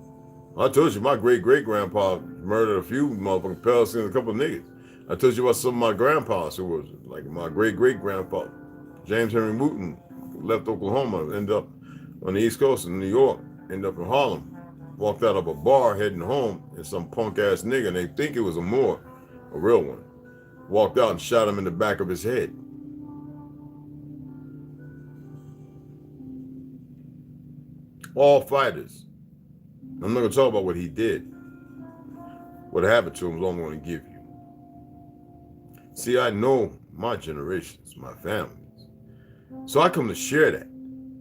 A: I told you my great-great-grandpa murdered a few motherfucking Palestinians and a couple of niggas. I told you about some of my grandpas who was like my great-great-grandpa, James Henry Wooten, left Oklahoma, ended up on the East Coast in New York, ended up in Harlem, walked out of a bar heading home, and some punk-ass nigga, and they think it was a Moor, a real one, walked out and shot him in the back of his head. All fighters. I'm not going to talk about what he did. What happened to him is all I'm going to give you. See, I know my generations, my families. So I come to share that.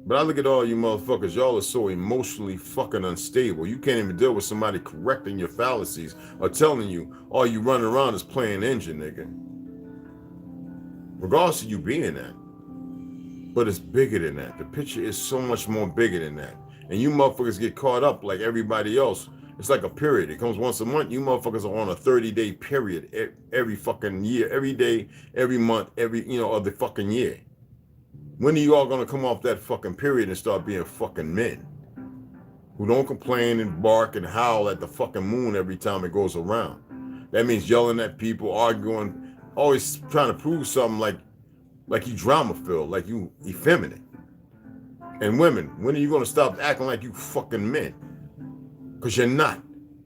A: But I look at all you motherfuckers, y'all are so emotionally fucking unstable. You can't even deal with somebody correcting your fallacies or telling you all you running around is playing engine, nigga. Regardless of you being that. But it's bigger than that. The picture is so much more bigger than that. And you motherfuckers get caught up like everybody else. It's like a period. It comes once a month. You motherfuckers are on a 30-day period every fucking year, every day, every month, of the fucking year. When are you all gonna come off that fucking period and start being fucking men? Who don't complain and bark and howl at the fucking moon every time it goes around. That means yelling at people, arguing, always trying to prove something like you drama-filled, like you effeminate. And women, when are you going to stop acting like you fucking men? Because you're not.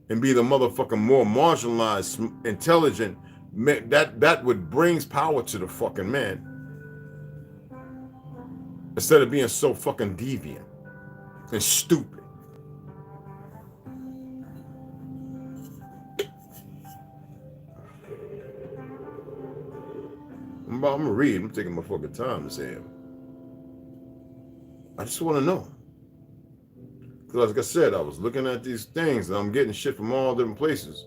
A: And be the motherfucking more marginalized, intelligent, that would brings power to the fucking man. Instead of being so fucking deviant and stupid. I'm going to read. I'm taking my fucking time to say it. I just want to know. Because like I said, I was looking at these things and I'm getting shit from all different places.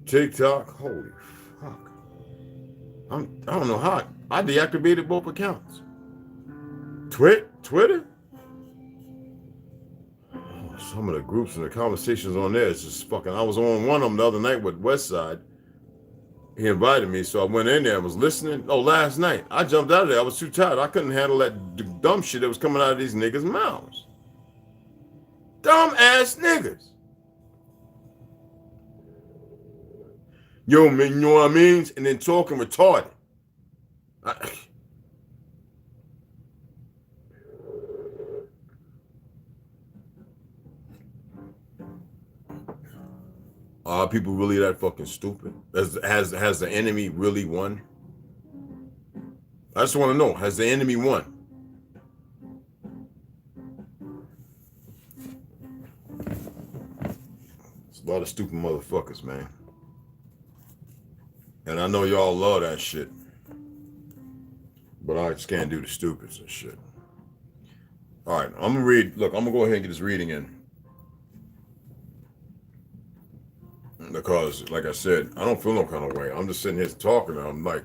A: TikTok, holy fuck. I don't know how. I deactivated both accounts. Twitter? Oh, some of the groups and the conversations on there is just fucking. I was on one of them the other night with Westside. He invited me, so I went in there. I was listening. Oh, last night. I jumped out of there. I was too tired. I couldn't handle that dumb shit that was coming out of these niggas' mouths. Dumb ass niggas. Yo, man, you know what I mean? And then talking retarded. Are people really that fucking stupid? Has the enemy really won? I just want to know, has the enemy won? It's a lot of stupid motherfuckers, man. And I know y'all love that shit. But I just can't do the stupids and shit. All right, I'm gonna read. Look, I'm gonna go ahead and get this reading in. Because, like I said, I don't feel no kind of way. I'm just sitting here talking, and I'm like,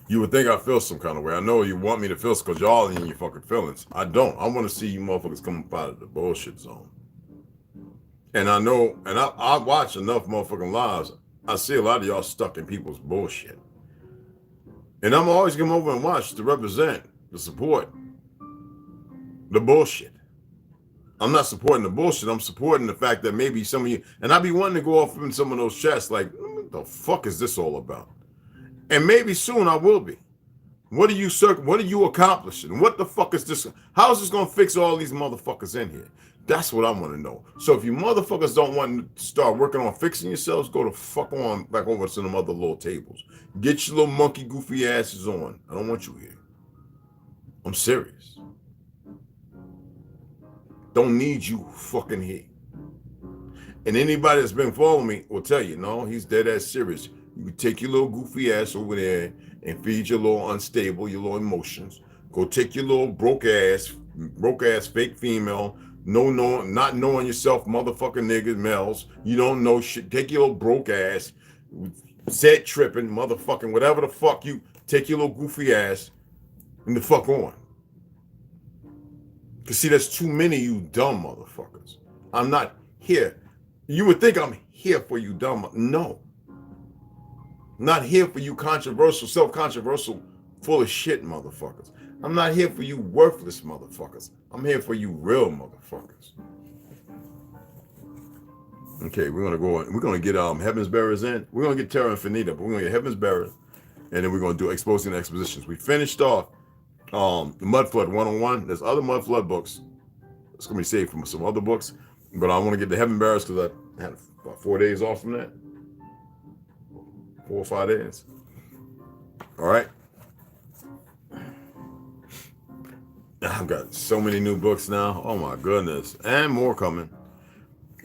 A: you would think I feel some kind of way. I know you want me to feel because y'all in your fucking feelings. I don't. I want to see you motherfuckers come up out of the bullshit zone. And I know, and I watch enough motherfucking lives. I see a lot of y'all stuck in people's bullshit. And I'm always come over and watch to represent, to support the bullshit. I'm not supporting the bullshit. I'm supporting the fact that maybe some of you, and I be wanting to go off in some of those chats like, what the fuck is this all about? And maybe soon I will be. What are you accomplishing? What the fuck is this? How is this gonna fix all these motherfuckers in here? That's what I want to know. So if you motherfuckers don't want to start working on fixing yourselves, go to fuck on back over to them other little tables. Get your little monkey goofy asses on. I don't want you here. I'm serious. Don't need you fucking here. And anybody that's been following me will tell you, no, he's dead ass serious. You can take your little goofy ass over there and feed your little unstable, your little emotions. Go take your little broke ass fake female, not knowing yourself, motherfucking niggas, males. You don't know shit. Take your little broke ass, set tripping, motherfucking whatever the fuck you take your little goofy ass and the fuck on. Cause see, there's too many of you dumb motherfuckers. I'm not here. You would think I'm here for you dumb. No. I'm not here for you controversial, self-controversial, full of shit motherfuckers. I'm not here for you worthless motherfuckers. I'm here for you real motherfuckers. Okay, we're gonna get Heaven's Bearers in. We're gonna get Terra Infinita, but we're gonna get Heaven's Bearers, and then we're gonna do Exposing the Expositions. We finished off the Mud Flood 101. There's other Mud Flood books. It's gonna be saved from some other books, but I want to get the Heaven Bearers because I had about 4 days off from that. 4 or 5 days. All right. I've got so many new books now. Oh my goodness. And more coming.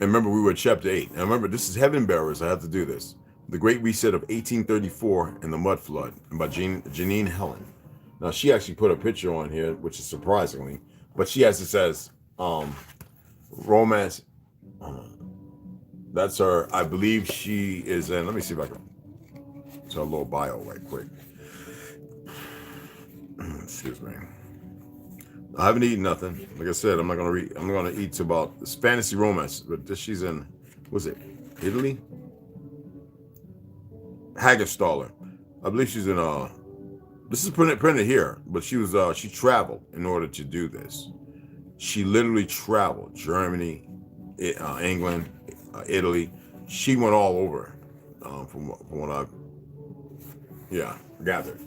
A: And remember, we were at chapter 8. And remember, this is Heaven Bearers. I have to do this. The Great Reset of 1834 and the Mud Flood, and by Janine Helen. Now, she actually put a picture on here, which is surprisingly, but she has this as romance. That's her. I believe she is in. Let me see if I can. It's her little bio right quick. Excuse me. I haven't eaten nothing. Like I said, I'm not gonna read. I'm gonna eat about this fantasy romance. But she's in. What's it? Italy. Hagerstaller. I believe she's in. This is printed here, but she was. She traveled in order to do this. She literally traveled Germany, England, Italy. She went all over. From what I gathered,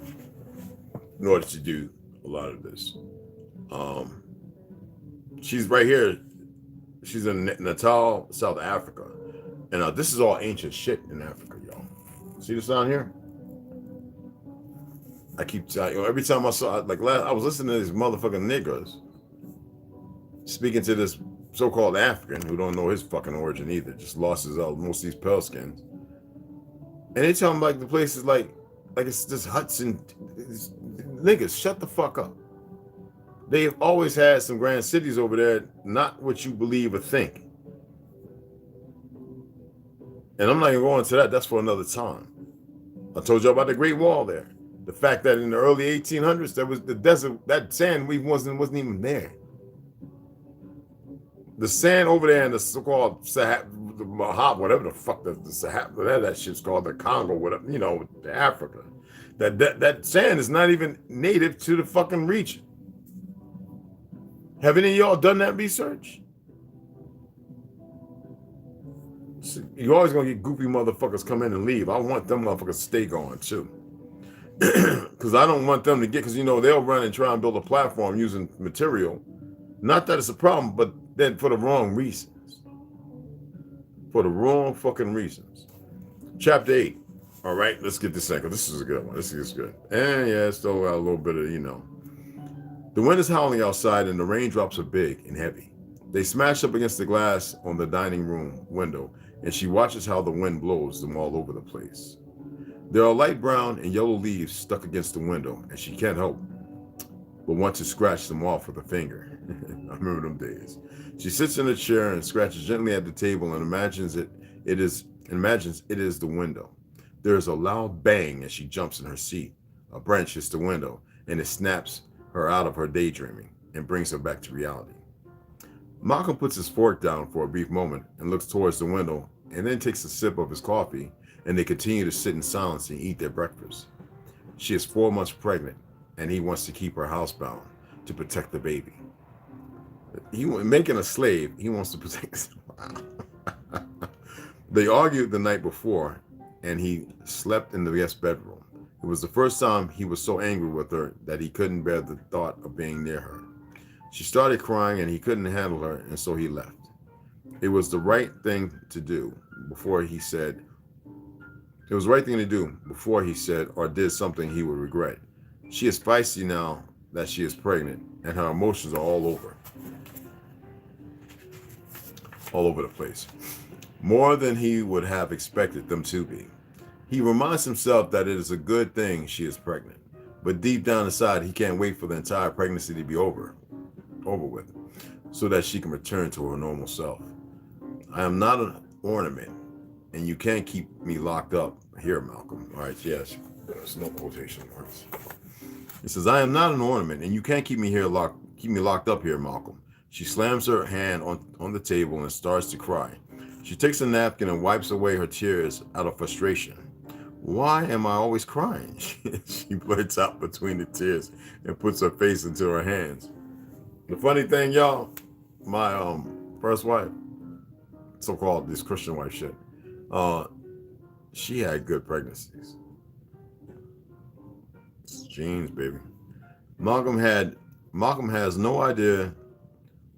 A: in order to do a lot of this. She's right here. She's in Natal, South Africa, and this is all ancient shit in Africa, y'all. See this down here? I keep telling you, every time I saw, I was listening to these motherfucking niggas speaking to this so-called African who don't know his fucking origin either, just lost his most of these pale skins, and they tell him like the place is like it's just huts and niggas. Shut the fuck up. They've always had some grand cities over there, not what you believe or think. And I'm not even going to that. That's for another time. I told you about the Great Wall there. The fact that in the early 1800s, there was the desert, that sand wasn't even there. The sand over there in the so-called Sahab, whatever the fuck the Sahab, whatever that shit's called, the Congo, whatever, Africa. That sand is not even native to the fucking region. Have any of y'all done that research? You're always gonna get goofy motherfuckers come in and leave. I want them motherfuckers to stay going too. Because I don't want them to get, because they'll run and try and build a platform using material. Not that it's a problem, but then for the wrong reasons. For the wrong fucking reasons. Chapter 8. All right, let's get this second. This is a good one. This is good. And yeah, it's still got a little bit of, The wind is howling outside and the raindrops are big and heavy. They smash up against the glass on the dining room window, and she watches how the wind blows them all over the place. There are light brown and yellow leaves stuck against the window, and she can't help but want to scratch them off with a finger. I remember them days. She sits in a chair and scratches gently at the table and imagines it is the window. There is a loud bang as she jumps in her seat. A branch hits the window, and it snaps her out of her daydreaming and brings her back to reality. Malcolm puts his fork down for a brief moment and looks towards the window, and then takes a sip of his coffee and they continue to sit in silence and eat their breakfast. She is 4 months pregnant, and he wants to keep her housebound to protect the baby. Making a slave, he wants to protect. They argued the night before, and he slept in the guest bedroom. It was the first time he was so angry with her that he couldn't bear the thought of being near her. She started crying, and he couldn't handle her, and so he left. It was the right thing to do before he said. It was the right thing to do before he said or did something he would regret. She is feisty now that she is pregnant, and her emotions are all over the place. More than he would have expected them to be. He reminds himself that it is a good thing she is pregnant, but deep down inside, he can't wait for the entire pregnancy to be over with, so that she can return to her normal self. I am not an ornament, and you can't keep me locked up here, Malcolm. All right, yes, there's no quotation marks. He says, I am not an ornament, and you can't keep me locked up here, Malcolm. She slams her hand on the table and starts to cry. She takes a napkin and wipes away her tears out of frustration. Why am I always crying? She blurts out between the tears and puts her face into her hands. The funny thing, y'all, my first wife, so-called this Christian wife shit, she had good pregnancies. It's genes, baby. Malcolm has no idea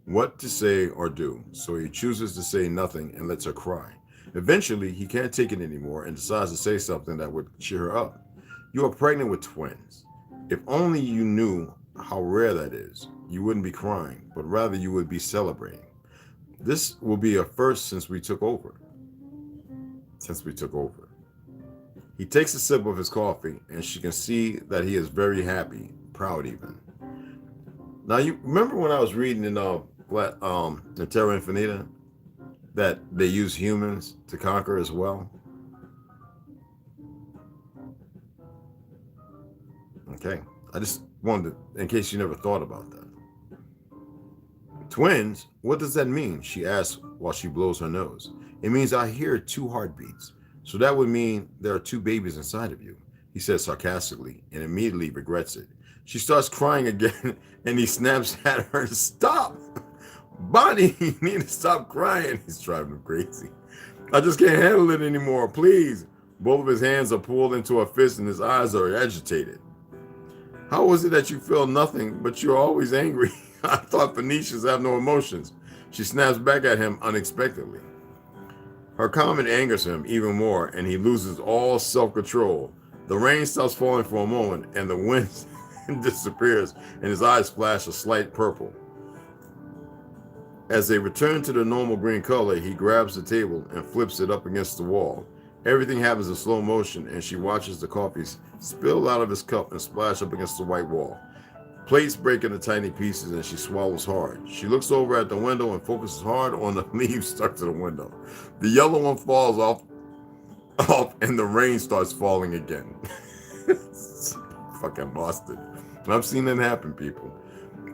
A: what to say or do, so he chooses to say nothing and lets her cry. Eventually, he can't take it anymore and decides to say something that would cheer her up. You are pregnant with twins. If only you knew how rare that is, you wouldn't be crying, but rather you would be celebrating. This will be a first since we took over. He takes a sip of his coffee, and she can see that he is very happy, proud even. Now, you remember when I was reading in Terra Infinita that they use humans to conquer as well? Okay, I just wanted to, in case you never thought about that. Twins, what does that mean? She asks while she blows her nose. It means I hear 2 heartbeats. So that would mean there are 2 babies inside of you, he says sarcastically, and immediately regrets it. She starts crying again, and he snaps at her to stop. Bonnie, you need to stop crying. He's driving him crazy. I just can't handle it anymore, please. Both of his hands are pulled into a fist, and his eyes are agitated. How is it that you feel nothing, but you're always angry? I thought Phoenicians have no emotions. She snaps back at him unexpectedly. Her comment angers him even more, and he loses all self-control. The rain stops falling for a moment, and the wind disappears, and his eyes flash a slight purple. As they return to the normal green color, he grabs the table and flips it up against the wall. Everything happens in slow motion, and she watches the coffee spill out of his cup and splash up against the white wall. Plates break into tiny pieces, and she swallows hard. She looks over at the window and focuses hard on the leaves stuck to the window. The yellow one falls off, and the rain starts falling again. Fucking Boston. I've seen that happen, people.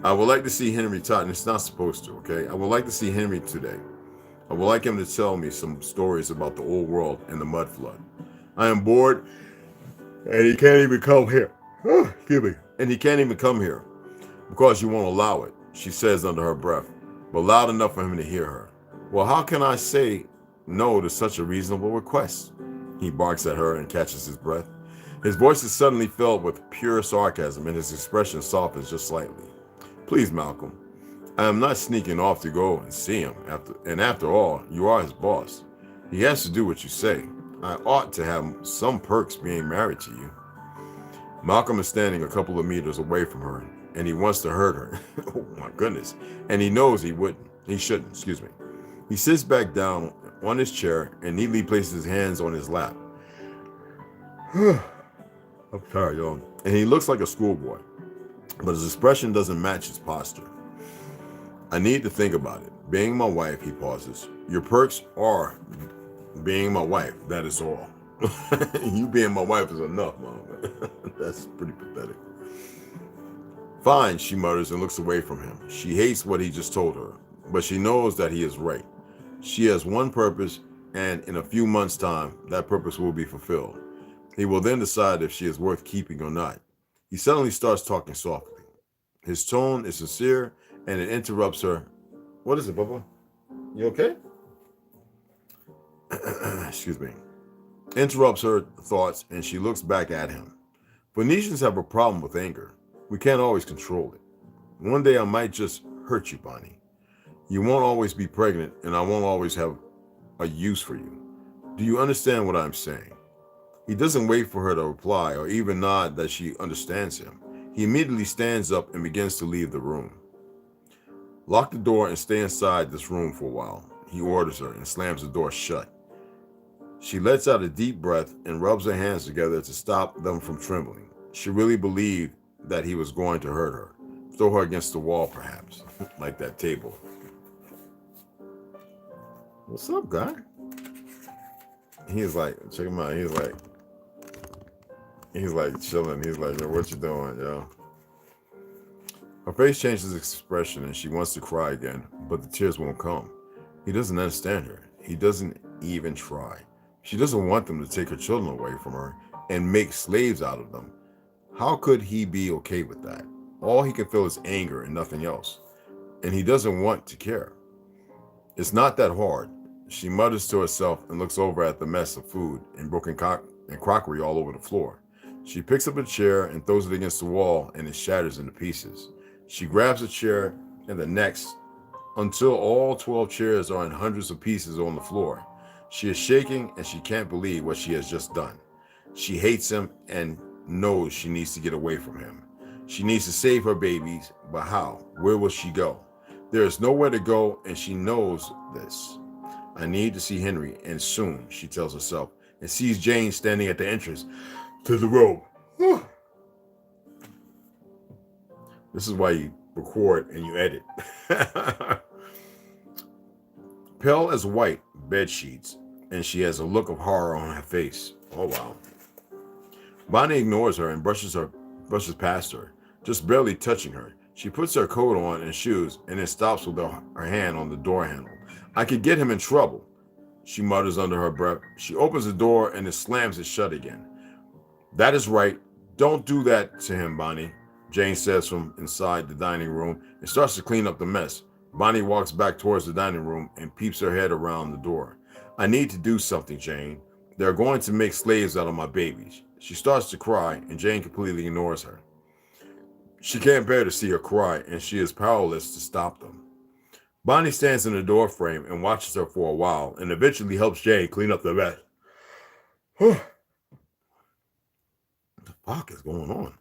A: I would like to see Henry Todd, and it's not supposed to, okay? I would like to see Henry today. I would like him to tell me some stories about the old world and the mud flood. I am bored, and he can't even come here. Excuse me. And he can't even come here because you won't allow it, she says under her breath, but loud enough for him to hear her. Well, how can I say no to such a reasonable request? He barks at her and catches his breath. His voice is suddenly filled with pure sarcasm, and his expression softens just slightly. Please, Malcolm, I am not sneaking off to go and see him. After all, you are his boss. He has to do what you say. I ought to have some perks being married to you. Malcolm is standing a couple of meters away from her, and he wants to hurt her. Oh my goodness. And he knows he shouldn't, excuse me. He sits back down on his chair and neatly places his hands on his lap. I'm tired, y'all. And he looks like a schoolboy, but his expression doesn't match his posture. I need to think about it. Being my wife, he pauses. Your perks are being my wife, that is all. You being my wife is enough, Mom. That's pretty pathetic. Fine, she mutters and looks away from him. She hates what he just told her, but she knows that he is right. She has one purpose, and in a few months' time, that purpose will be fulfilled. He will then decide if she is worth keeping or not. He suddenly starts talking softly. His tone is sincere, and it interrupts her. What is it, Bubba? You okay? Excuse me. Interrupts her thoughts, and she looks back at him. Phoenicians have a problem with anger. We can't always control it. One day I might just hurt you, Bonnie. You won't always be pregnant, and I won't always have a use for you. Do you understand what I'm saying? He doesn't wait for her to reply or even nod that she understands him. He immediately stands up and begins to leave the room. Lock the door and stay inside this room for a while, he orders her and slams the door shut. She lets out a deep breath and rubs her hands together to stop them from trembling. She really believed that he was going to hurt her, throw her against the wall perhaps, like that table. What's up, guy? He's like, check him out. He's like chilling. He's like, yo, what you doing, yo? Her face changes expression and she wants to cry again, but the tears won't come. He doesn't understand her. He doesn't even try. She doesn't want them to take her children away from her and make slaves out of them. How could he be okay with that? All he can feel is anger and nothing else. And he doesn't want to care. It's not that hard. She mutters to herself and looks over at the mess of food and broken crockery all over the floor. She picks up a chair and throws it against the wall, and it shatters into pieces. She grabs a chair and the next until all 12 chairs are in hundreds of pieces on the floor. She is shaking and she can't believe what she has just done. She hates him and knows she needs to get away from him. She needs to save her babies, but how? Where will she go? There is nowhere to go, and she knows this. I need to see Henry, and soon, she tells herself, and sees Jane standing at the entrance to the room. This is why you record and you edit. Pale as white bed sheets, and she has a look of horror on her face. Oh, wow. Bonnie ignores her and brushes past her, just barely touching her. She puts her coat on and shoes and then stops with her hand on the door handle. I could get him in trouble, she mutters under her breath. She opens the door and then slams it shut again. That is right. Don't do that to him, Bonnie, Jane says from inside the dining room and starts to clean up the mess. Bonnie walks back towards the dining room and peeps her head around the door. I need to do something, Jane. They're going to make slaves out of my babies. She starts to cry and Jane completely ignores her. She can't bear to see her cry and she is powerless to stop them. Bonnie stands in the door frame and watches her for a while and eventually helps Jane clean up the mess. What the fuck is going on?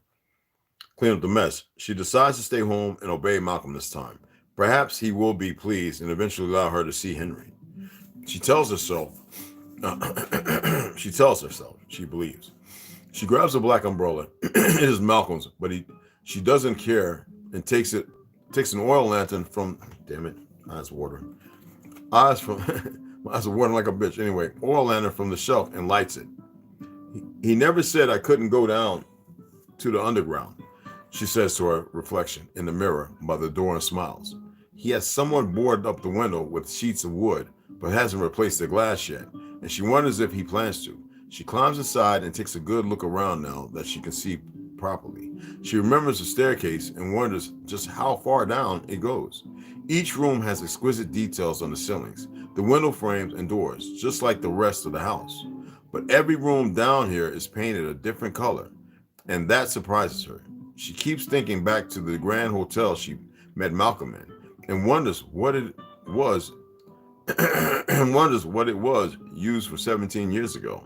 A: Clean up the mess. She decides to stay home and obey Malcolm this time. Perhaps he will be pleased and eventually allow her to see Henry. She tells herself, she believes. She grabs a black umbrella. It is Malcolm's, but she doesn't care and takes an oil lantern from, damn it, eyes watering. Eyes are watering like a bitch. Anyway, oil lantern from the shelf and lights it. He never said I couldn't go down to the underground, she says to her reflection in the mirror by the door and smiles. He has someone boarded up the window with sheets of wood, but hasn't replaced the glass yet, and she wonders if he plans to. She climbs inside and takes a good look around now that she can see properly. She remembers the staircase and wonders just how far down it goes. Each room has exquisite details on the ceilings, the window frames and doors, just like the rest of the house. But every room down here is painted a different color, and that surprises her. She keeps thinking back to the grand hotel she met Malcolm in and wonders what it was used for 17 years ago.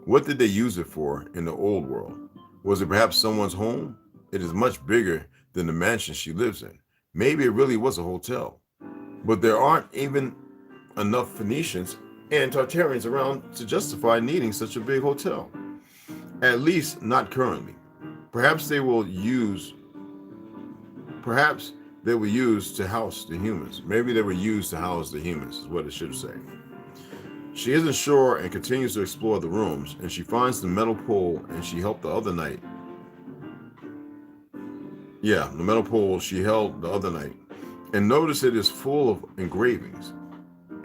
A: What did they use it for in the old world? Was it perhaps someone's home? It is much bigger than the mansion she lives in. Maybe it really was a hotel. But there aren't even enough Phoenicians and Tartarians around to justify needing such a big hotel. At least not currently. Perhaps they will use to house the humans. Maybe they were used to house the humans, is what it should say. She isn't sure and continues to explore the rooms, and she finds the metal pole she held the other night. Yeah, the metal pole she held the other night, and notice it is full of engravings.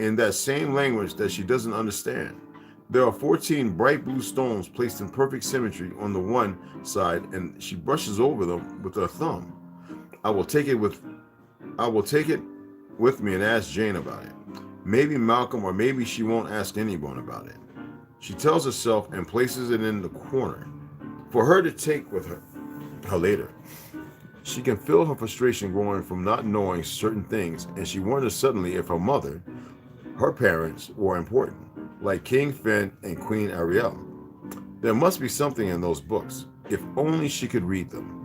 A: in that same language that she doesn't understand. There are 14 bright blue stones placed in perfect symmetry on the one side, and she brushes over them with her thumb. I will take it with me and ask Jane about it. Maybe Malcolm, or maybe she won't ask anyone about it. She tells herself and places it in the corner for her to take with her later. She can feel her frustration growing from not knowing certain things, and she wonders suddenly if her mother, her parents, were important, like King Finn and Queen Ariel. There must be something in those books, if only she could read them.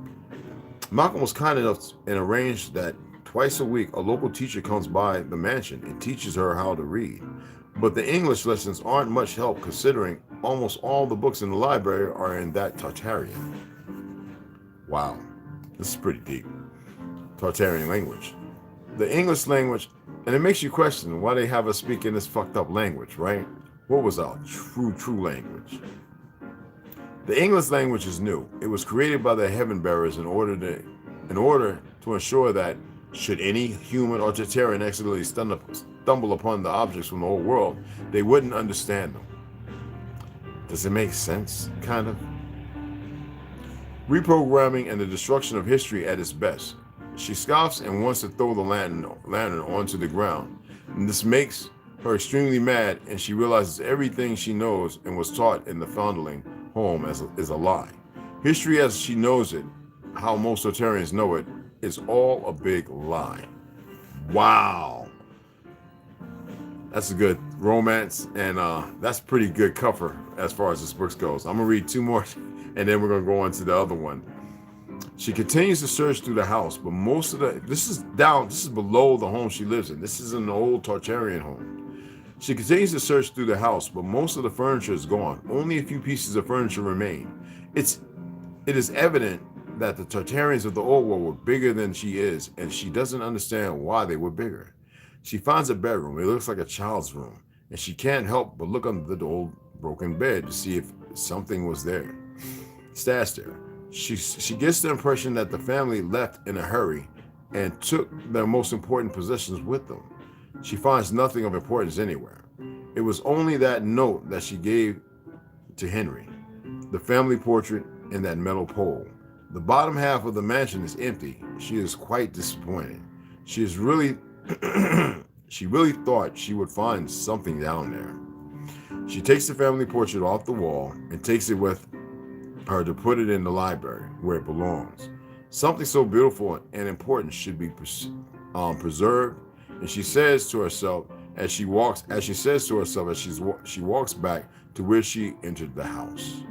A: Malcolm was kind enough and arranged that twice a week a local teacher comes by the mansion and teaches her how to read. But the English lessons aren't much help, considering almost all the books in the library are in that Tartarian. Wow, this is pretty deep. Tartarian language. The English language, and it makes you question why they have us speak in this fucked up language, right? What was our true language? The English language is new. It was created by the heaven bearers in order to ensure that should any human or Tartarian accidentally stumble upon the objects from the whole world, they wouldn't understand them. Does it make sense? Kind of. Reprogramming and the destruction of history at its best. She scoffs and wants to throw the lantern onto the ground. And this makes her extremely mad, and she realizes everything she knows and was taught in the foundling home is a lie. History as she knows it, how most Tartarians know it, is all a big lie. Wow. That's a good romance, and that's pretty good cover as far as this book goes. I'm gonna read two more, and then we're gonna go on to the other one. She continues to search through the house, but most of this is below the home she lives in. This is an old Tartarian home. She continues to search through the house, but most of the furniture is gone. Only a few pieces of furniture remain. It is evident that the Tartarians of the old world were bigger than she is, and she doesn't understand why they were bigger. She finds a bedroom. It looks like a child's room, and she can't help but look under the old broken bed to see if something was there, stashed there. She gets the impression that the family left in a hurry and took their most important possessions with them. She finds nothing of importance anywhere. It was only that note that she gave to Henry, the family portrait, and that metal pole. The bottom half of the mansion is empty. She is quite disappointed. She really thought she would find something down there. She takes the family portrait off the wall and takes it with her to put it in the library where it belongs. Something so beautiful and important should be preserved. And she says to herself as she walks back to where she entered the house.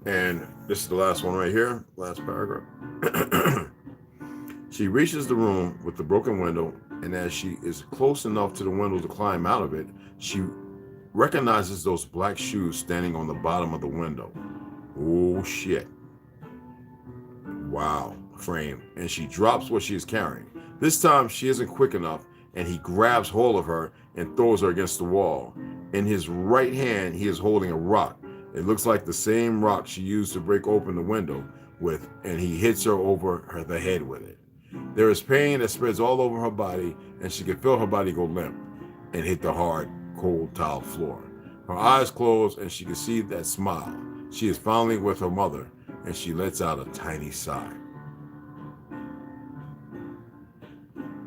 A: And this is the last one right here, last paragraph. She reaches the room with the broken window, and as she is close enough to the window to climb out of it, she recognizes those black shoes standing on the bottom of the window. Oh shit. Wow. Frame. And she drops what she is carrying. This time she isn't quick enough, and he grabs hold of her and throws her against the wall. In his right hand, he is holding a rock. It looks like the same rock she used to break open the window with, and he hits her over the head with it. There is pain that spreads all over her body, and she can feel her body go limp and hit the hard, cold tile floor. Her eyes close, and she can see that smile. She is finally with her mother, and she lets out a tiny sigh.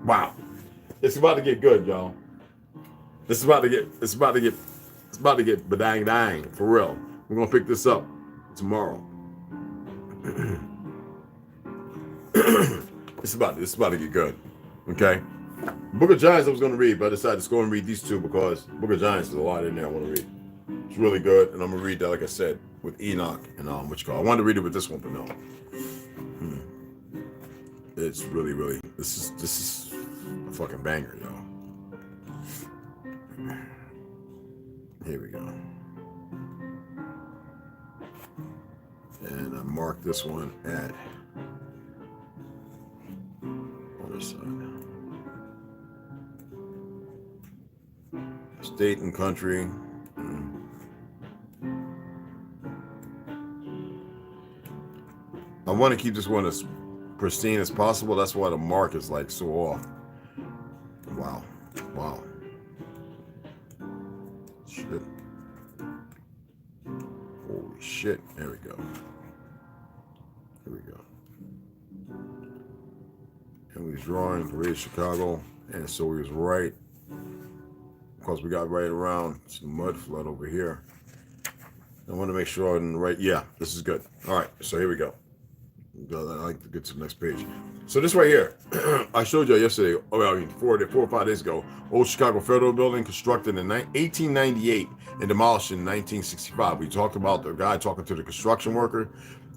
A: Wow. It's about to get good, y'all. It's about to get badang dang, for real. We're gonna pick this up tomorrow. It's about to get good. Okay. Book of Giants I was gonna read, but I decided to go and read these two because Book of Giants is a lot in there I want to read. It's really good, and I'm gonna read that, like I said, with Enoch and I wanted to read it with this one, but no. It's really this is a fucking banger, y'all. Here we go. And I marked this one at other side. State and country. I want to keep this one as pristine as possible. That's why the mark is like so off. Wow. shit. Holy shit. There we go. Here we go. And we was drawing the rate Chicago. And so we was right. Of course, we got right around some mud flood over here. I want to make sure I'm right. Yeah, this is good. All right, so here we go. I like to get to the next page. So this right here, I showed you yesterday, I mean, 4 or 5 days ago, old Chicago Federal Building constructed in 1898 and demolished in 1965. We talked about the guy talking to the construction worker,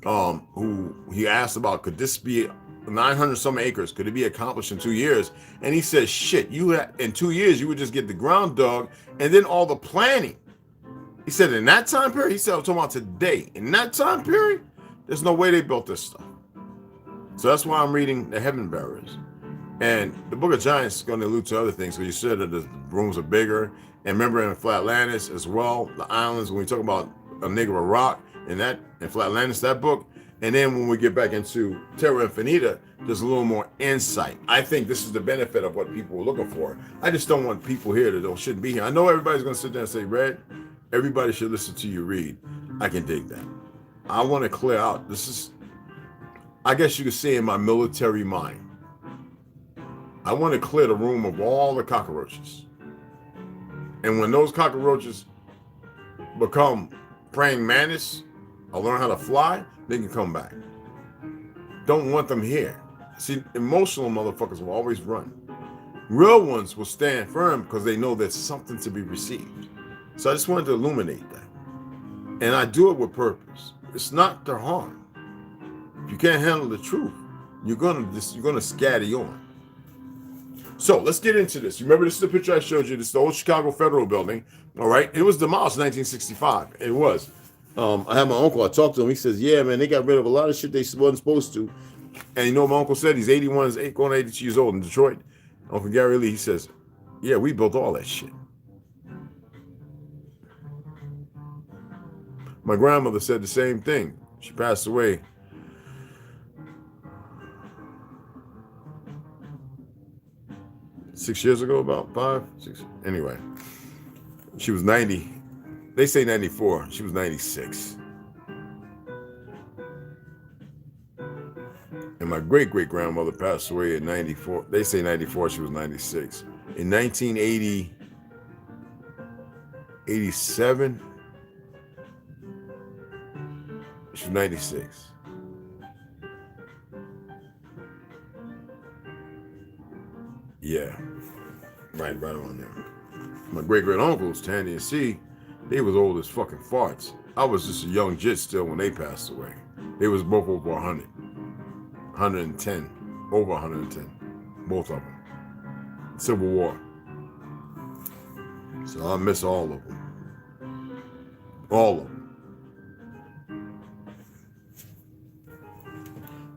A: who he asked about, could this be 900 some acres? Could it be accomplished in 2 years? And he said, shit, in 2 years, you would just get the ground dug and then all the planning. He said, in that time period, he said, I'm talking about today. In that time period, there's no way they built this stuff. So that's why I'm reading the Heaven Bearers. And the Book of Giants is going to allude to other things. So you said that the rooms are bigger. And remember in Flatlandis as well, the islands, when we talk about a nigger of rock in Flatlandis, that book. And then when we get back into Terra Infinita, there's a little more insight. I think this is the benefit of what people are looking for. I just don't want people here that shouldn't be here. I know everybody's going to sit there and say, Red, everybody should listen to you read. I can dig that. I want to clear out. This is, I guess you could say, in my military mind. I want to clear the room of all the cockroaches. And when those cockroaches become praying mantis or learn how to fly, they can come back. Don't want them here. See, emotional motherfuckers will always run. Real ones will stand firm because they know there's something to be received. So I just wanted to illuminate that. And I do it with purpose. It's not to harm. If you can't handle the truth, you're gonna scatter on. So let's get into this. You remember, this is the picture I showed you. This is the old Chicago Federal Building. All right, it was demolished in 1965. It was. I had my uncle. I talked to him. He says, "Yeah, man, they got rid of a lot of shit they wasn't supposed to." And you know what my uncle said? He's 81, going 82 years old in Detroit. Uncle Gary Lee. He says, "Yeah, we built all that shit." My grandmother said the same thing. She passed away. Six years ago, about 5, 6. Anyway, she was 90. They say 94. She was 96. And my great-great-grandmother passed away at 94. They say 94. She was 96. In 1987, she was 96. Yeah, right on there. My great-great-uncles, Tandy and C, they was old as fucking farts. I was just a young jit still when they passed away. They was both over 100, 110, over 110, both of them. Civil War. So I miss all of them. All of them.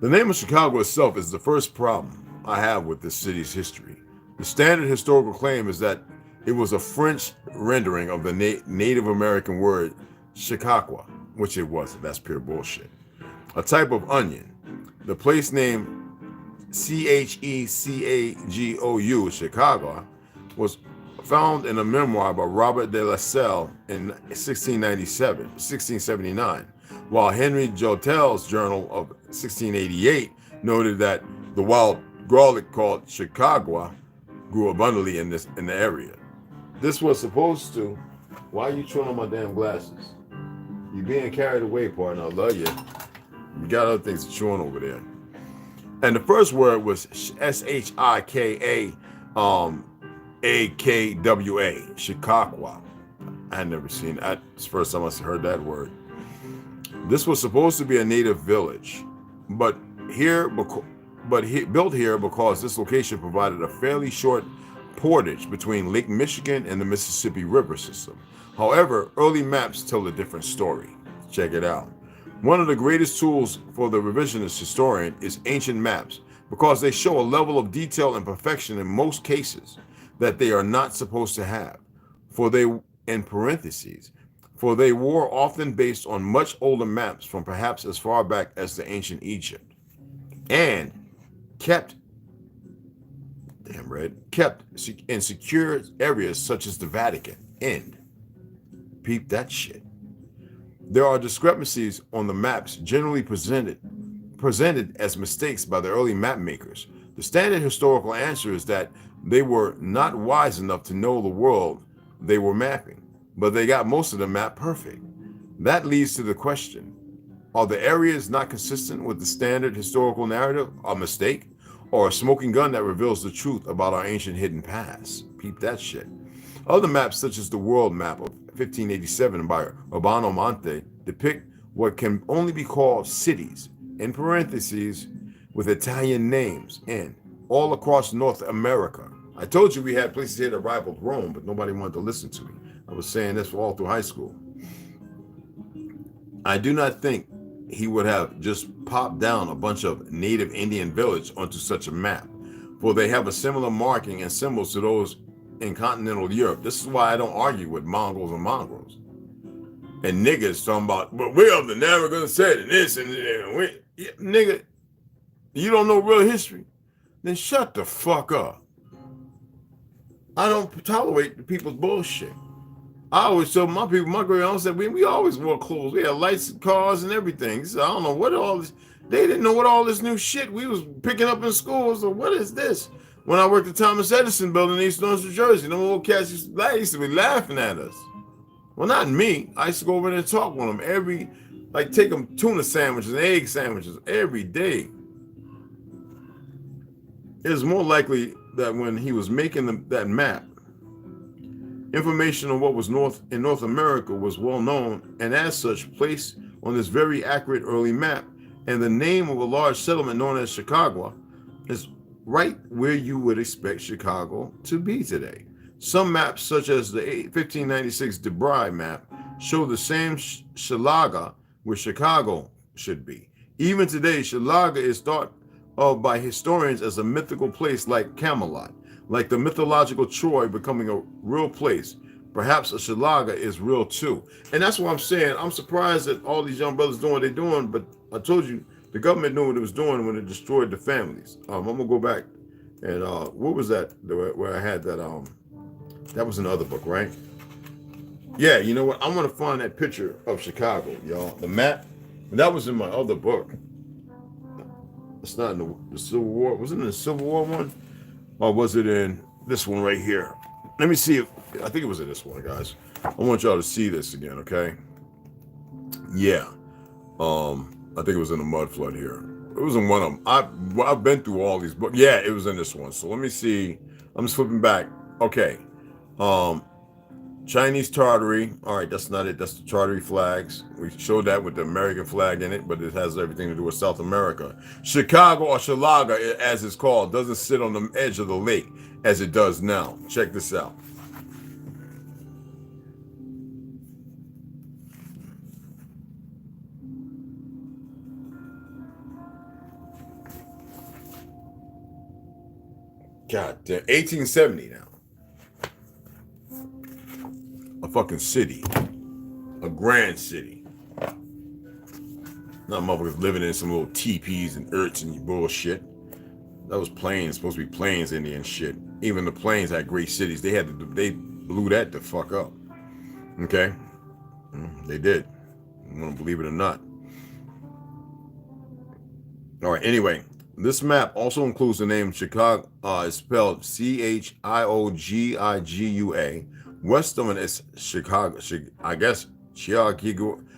A: The name of Chicago itself is the first problem I have with this city's history. The standard historical claim is that it was a French rendering of the Native American word Chicago, which it wasn't. That's pure bullshit. A type of onion. The place name Checagou, Chicago, was found in a memoir by Robert de la Salle in 1679, while Henry Joutel's journal of 1688 noted that the wild garlic called Chicago grew abundantly in the area. This was supposed to. Why are you chewing on my damn glasses? You being carried away, partner. I love you. You got other things to chew on over there. And the first word was Shika, AKWA, Chicago. I had never seen that. It's the first time I heard that word. This was supposed to be a native village, but built here because this location provided a fairly short portage between Lake Michigan and the Mississippi River system. However, early maps tell a different story. Check it out. One of the greatest tools for the revisionist historian is ancient maps, because they show a level of detail and perfection in most cases that they are not supposed to have. For they were often based on much older maps from perhaps as far back as the ancient Egypt, and kept in secure areas such as the Vatican. End. Peep that shit. There are discrepancies on the maps generally presented as mistakes by the early map makers. The standard historical answer is that they were not wise enough to know the world they were mapping, but they got most of the map perfect. That leads to the question, are the areas not consistent with the standard historical narrative a mistake, or a smoking gun that reveals the truth about our ancient hidden past? Peep that shit. Other maps, such as the world map of 1587 by Urbano Monte, depict what can only be called cities, in parentheses, with Italian names, in all across North America. I told you we had places here that rivaled Rome, but nobody wanted to listen to me. I was saying this all through high school. I do not think he would have just popped down a bunch of native Indian villages onto such a map, for they have a similar marking and symbols to those in continental Europe. This is why I don't argue with Mongols and Mongrels. And niggas talking about, but we're of the Narragansett said and this and we, yeah, nigga, you don't know real history? Then shut the fuck up. I don't tolerate the people's bullshit. I always tell my people, my great uncle said, we always wore clothes. We had lights and cars and everything. So I don't know what all this, they didn't know what all this new shit we was picking up in school. So what is this? When I worked at Thomas Edison building in East Orange, New Jersey, them old cats used to be laughing at us. Well, not me. I used to go over there and talk with them take them tuna sandwiches and egg sandwiches every day. It is more likely that when he was making that map, information on what was in North America was well known and as such placed on this very accurate early map, and the name of a large settlement known as Chicago is right where you would expect Chicago to be today. Some maps, such as the 1596 Debris map, show the same Shalaga where Chicago should be. Even today, Shalaga is thought of by historians as a mythical place like Camelot, like the mythological Troy becoming a real place. Perhaps a Shalaga is real too. And that's what I'm saying. I'm surprised that all these young brothers doing what they're doing, but I told you, the government knew what it was doing when it destroyed the families. I'm gonna go back and what was that where I had that that was in the other book, right? Yeah, you know what? I'm gonna find that picture of Chicago, y'all. The map. That was in my other book. It's not in the Civil War. Was it in the Civil War one? Or was it in this one right here? Let me see if I think it was in this one, guys. I want y'all to see this again, okay? Yeah. I think it was in the mud flood here. It was in one of them. I've been through all these books. Yeah, it was in this one. So let me see. I'm just flipping back. Okay. Chinese Tartary. All right, that's not it. That's the Tartary flags. We showed that with the American flag in it, but it has everything to do with South America. Chicago, or Shalaga, as it's called, doesn't sit on the edge of the lake as it does now. Check this out. God damn, 1870 now. A fucking city. A grand city. Not motherfuckers living in some little teepees and yurts and bullshit. That was plains, supposed to be plains Indian shit. Even the plains had great cities. They blew that the fuck up. Okay? They did. You want to believe it or not. All right, anyway. This map also includes the name Chicago. It's spelled Chiogigua. West of it is Chicago. I guess Chiogigua.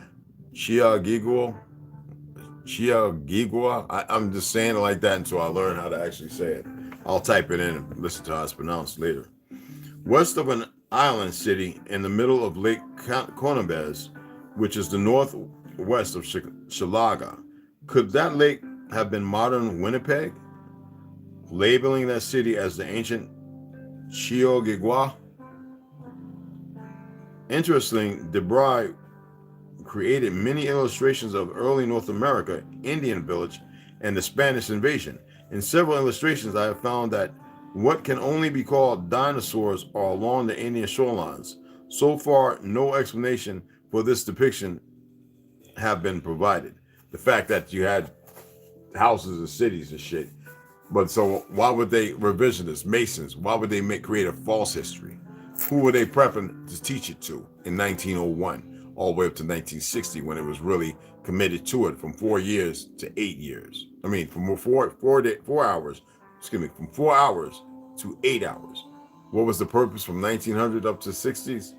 A: I'm just saying it like that until I learn how to actually say it. I'll type it in and listen to how it's pronounced later. West of an island city in the middle of Lake Conabez, which is the northwest of Shalaga. Could that lake have been modern Winnipeg, labeling that city as the ancient Chiogigua? Interesting, Debray created many illustrations of early North America, Indian village, and the Spanish invasion. In several illustrations, I have found that what can only be called dinosaurs are along the Indian shorelines. So far, no explanation for this depiction have been provided. The fact that you had houses and cities and shit. But so why would they revisionists, Masons? Why would they create a false history? Who were they prepping to teach it to in 1901, all the way up to 1960, when it was really committed to it from 4 years to 8 years? I mean, from 4 hours, excuse me, from 4 hours to 8 hours. What was the purpose from 1900 up to 60s?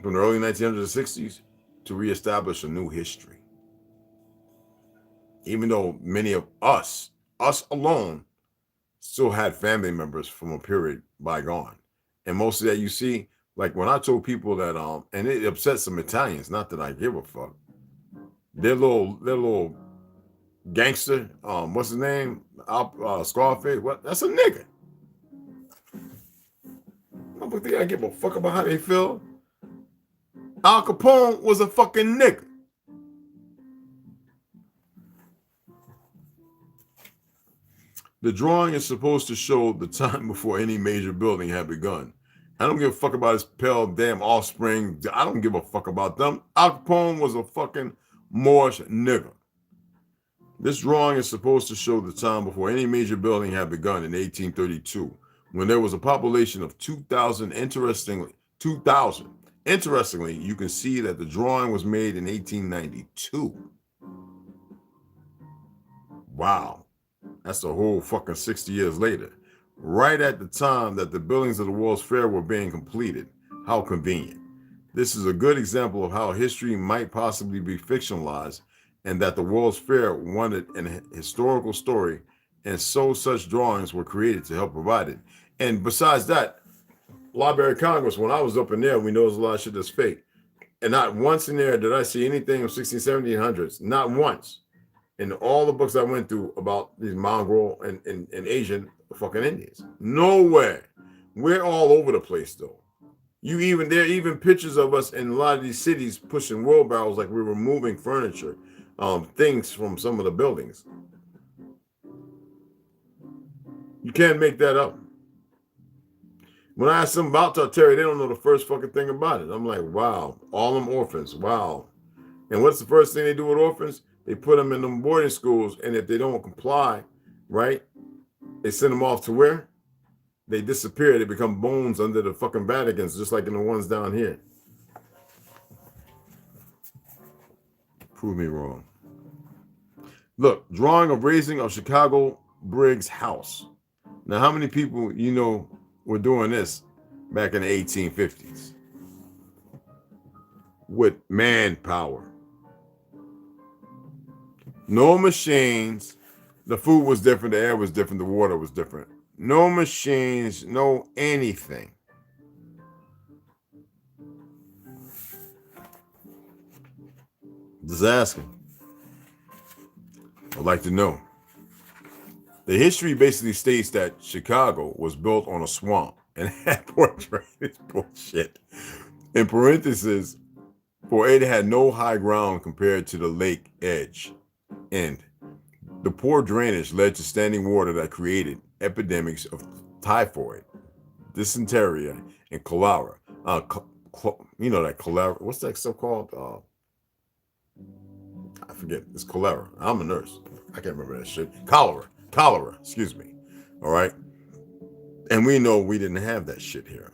A: From the early 1900s to 60s? To reestablish a new history. Even though many of us alone, still had family members from a period bygone. And most of that you see, like when I told people that, and it upsets some Italians, not that I give a fuck. Their little gangster, what's his name? Scarface. What? That's a nigga. I don't think I give a fuck about how they feel. Al Capone was a fucking nigga. The drawing is supposed to show the time before any major building had begun. I don't give a fuck about his pale damn offspring. I don't give a fuck about them. Al Capone was a fucking Moorish nigga. This drawing is supposed to show the time before any major building had begun in 1832, when there was a population of 2,000. Interestingly, you can see that the drawing was made in 1892. Wow. That's a whole fucking 60 years later. Right at the time that the buildings of the World's Fair were being completed. How convenient. This is a good example of how history might possibly be fictionalized, and that the World's Fair wanted an historical story, and so such drawings were created to help provide it. And besides that, Library of Congress, when I was up in there, we know there's a lot of shit that's fake. And not once in there did I see anything of 1700s. Not once. In all the books I went through about these mongrel and Asian fucking Indians. Nowhere. We're all over the place though. There are even pictures of us in a lot of these cities pushing wheelbarrows like we were moving furniture, things from some of the buildings. You can't make that up. When I ask them about Tartary, they don't know the first fucking thing about it. I'm like, wow, all them orphans, wow. And what's the first thing they do with orphans? They put them in them boarding schools, and if they don't comply, right, they send them off to where? They disappear. They become bones under the fucking Vaticans, just like in the ones down here. Prove me wrong. Look, drawing of raising of Chicago Brickz house. Now, how many people you know were doing this back in the 1850s? With manpower. No machines. The food was different. The air was different. The water was different. No machines. No anything. Just asking. I'd like to know. The history basically states that Chicago was built on a swamp and had poor drainage. Bullshit. In parentheses, for it had no high ground compared to the lake edge. And the poor drainage led to standing water that created epidemics of typhoid, dysentery, and cholera. You know that cholera. What's that stuff called? I forget. It's cholera. I'm a nurse. I can't remember that shit. Cholera. Excuse me. All right. And we know we didn't have that shit here.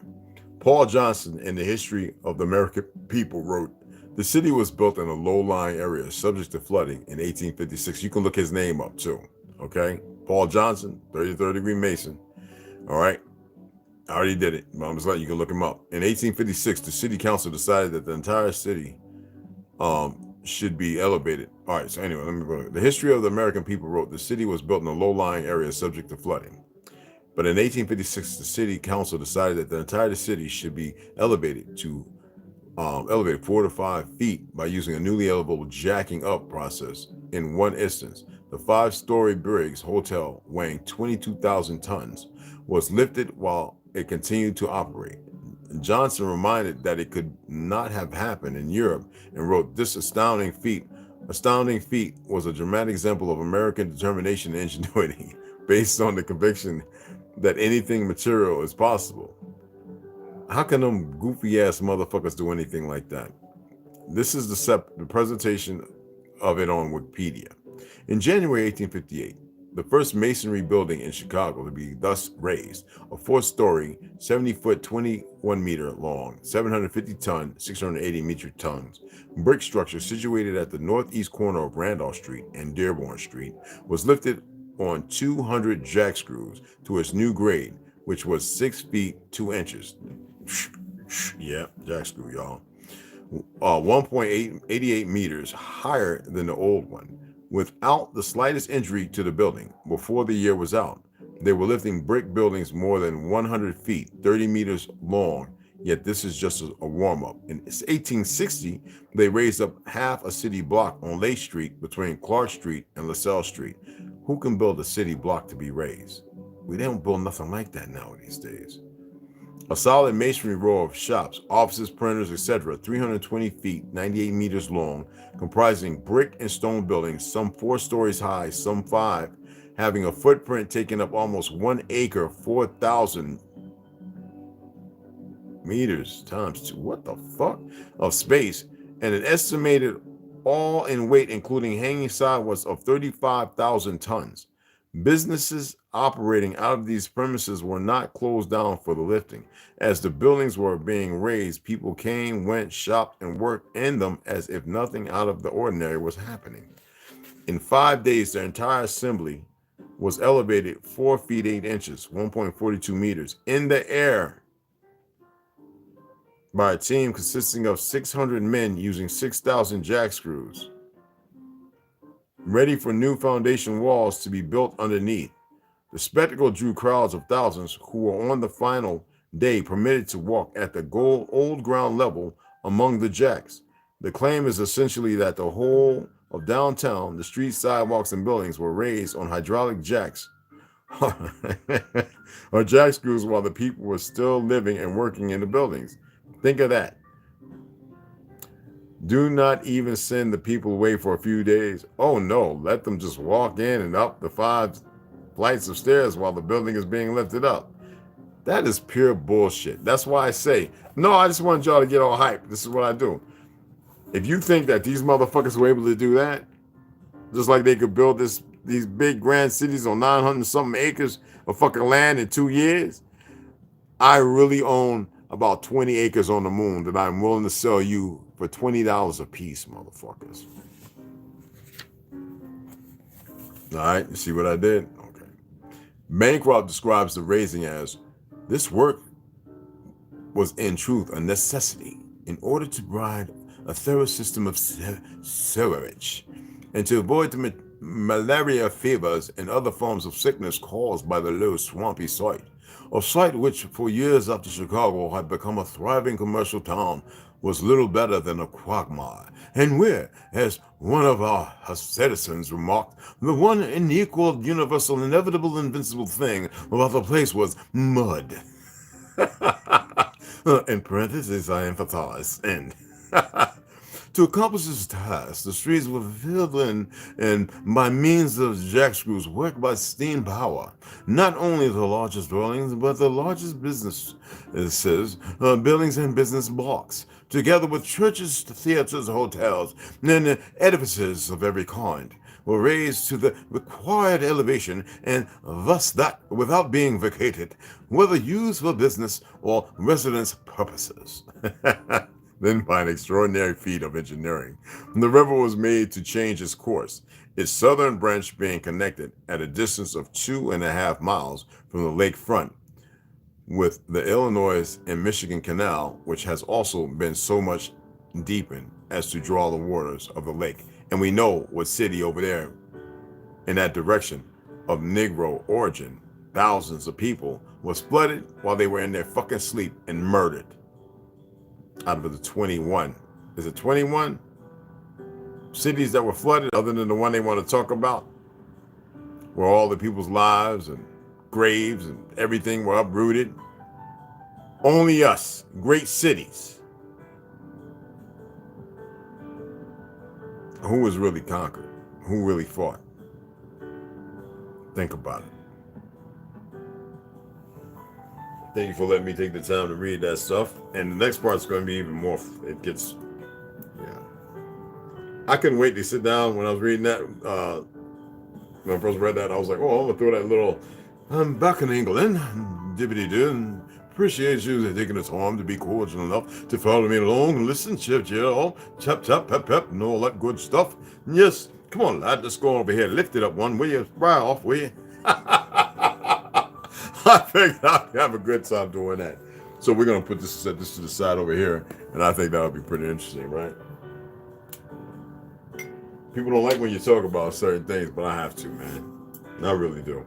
A: Paul Johnson, in the History of the American People, wrote, the city was built in a low-lying area subject to flooding in 1856. You can look his name up too, okay? Paul Johnson, 33rd degree Mason, all right? I already did it, but I'm just letting you can look him up. In 1856, the city council decided that the entire city should be elevated. All right, so anyway, let me go. The History of the American People wrote, the city was built in a low-lying area subject to flooding. But in 1856, the city council decided that the entire city should be elevated 4 to 5 feet by using a newly elevable jacking up process. In one instance, the 5-story Brickz hotel, weighing 22,000 tons, was lifted while it continued to operate. Johnson reminded that it could not have happened in Europe and wrote, this astounding feat was a dramatic example of American determination and ingenuity based on the conviction that anything material is possible. How can them goofy ass motherfuckers do anything like that? This is the presentation of it on Wikipedia. In January 1858, the first masonry building in Chicago to be thus raised, a 4-story, 70-foot, 21-meter long, 750-ton, 680 metric tons brick structure situated at the northeast corner of Randolph Street and Dearborn Street was lifted on 200 jack screws to its new grade, which was 6 feet 2 inches. Yeah, jack screw, y'all. 1.88 meters higher than the old one, without the slightest injury to the building. Before the year was out, they were lifting brick buildings more than 100 feet, 30 meters long, yet this is just a warm-up. In 1860, they raised up half a city block on Lake Street between Clark Street and LaSalle Street. Who can build a city block to be raised? We don't build nothing like that now these days. A solid masonry row of shops, offices, printers, etc., 320 feet, 98 meters long, comprising brick and stone buildings, some 4 stories high, some 5, having a footprint taking up almost 1 acre, 4,000 meters times 2, what the fuck, of space, and an estimated all in weight, including hanging sidewalks, of 35,000 tons. Businesses operating out of these premises were not closed down for the lifting. As the buildings were being raised, people came, went, shopped, and worked in them as if nothing out of the ordinary was happening. In 5 days, the entire assembly was elevated 4 feet 8 inches, 1.42 meters, in the air by a team consisting of 600 men using 6,000 jack screws, ready for new foundation walls to be built underneath. The spectacle drew crowds of thousands who were on the final day permitted to walk at the old ground level among the jacks. The claim is essentially that the whole of downtown, the streets, sidewalks, and buildings were raised on hydraulic jacks or jack screws while the people were still living and working in the buildings. Think of that. Do not even send the people away for a few days. Oh no, let them just walk in and up the 5 flights of stairs while the building is being lifted up. That is pure bullshit. That's why I say, no, I just want y'all to get all hyped. This is what I do. If you think that these motherfuckers were able to do that, just like they could build these big grand cities on 900 something acres of fucking land in 2 years, I really own about 20 acres on the moon that I'm willing to sell you for $20 a piece, motherfuckers. All right, you see what I did? Okay. Bancroft describes the raising as, this work was in truth a necessity in order to provide a thorough system of sewerage and to avoid the malaria fevers and other forms of sickness caused by the low swampy site. A site which, for years after Chicago had become a thriving commercial town, was little better than a quagmire, and where, as one of our citizens remarked, the one unequaled, universal, inevitable, invincible thing about the place was mud. In parentheses, I emphasize, end. To accomplish this task, the streets were filled in and by means of jack screws worked by steam power. Not only the largest dwellings, but the largest businesses, buildings and business blocks, together with churches, theaters, hotels, and edifices of every kind, were raised to the required elevation, and thus that without being vacated, whether used for business or residence purposes. Then, by an extraordinary feat of engineering, the river was made to change its course, its southern branch being connected at a distance of 2.5 miles from the lake front with the Illinois and Michigan Canal, which has also been so much deepened as to draw the waters of the lake. And we know what city over there in that direction of Negro origin, thousands of people, was flooded while they were in their fucking sleep and murdered. Out of the 21, is it 21 cities that were flooded, other than the one they want to talk about, where all the people's lives and graves and everything were uprooted? Only us, great cities. Who was really conquered? Who really fought? Think about it. Thank you for letting me take the time to read that stuff. And the next part's going to be even more, it gets, yeah. I couldn't wait to sit down when I was reading that When I first read that, I was like, oh, I'm gonna throw that little, I'm back in England, dibbity doo. Appreciate you taking the time to be cordial enough to follow me along and listen, chip, chap, chap, pep, and all that good stuff. Yes, come on, lad, let's go over here. Lift it up one, will you? Right off, will you? I think I'll have a good time doing that. So we're gonna set this to the side over here, and I think that'll be pretty interesting, right? People don't like when you talk about certain things, but I have to, man. I really do.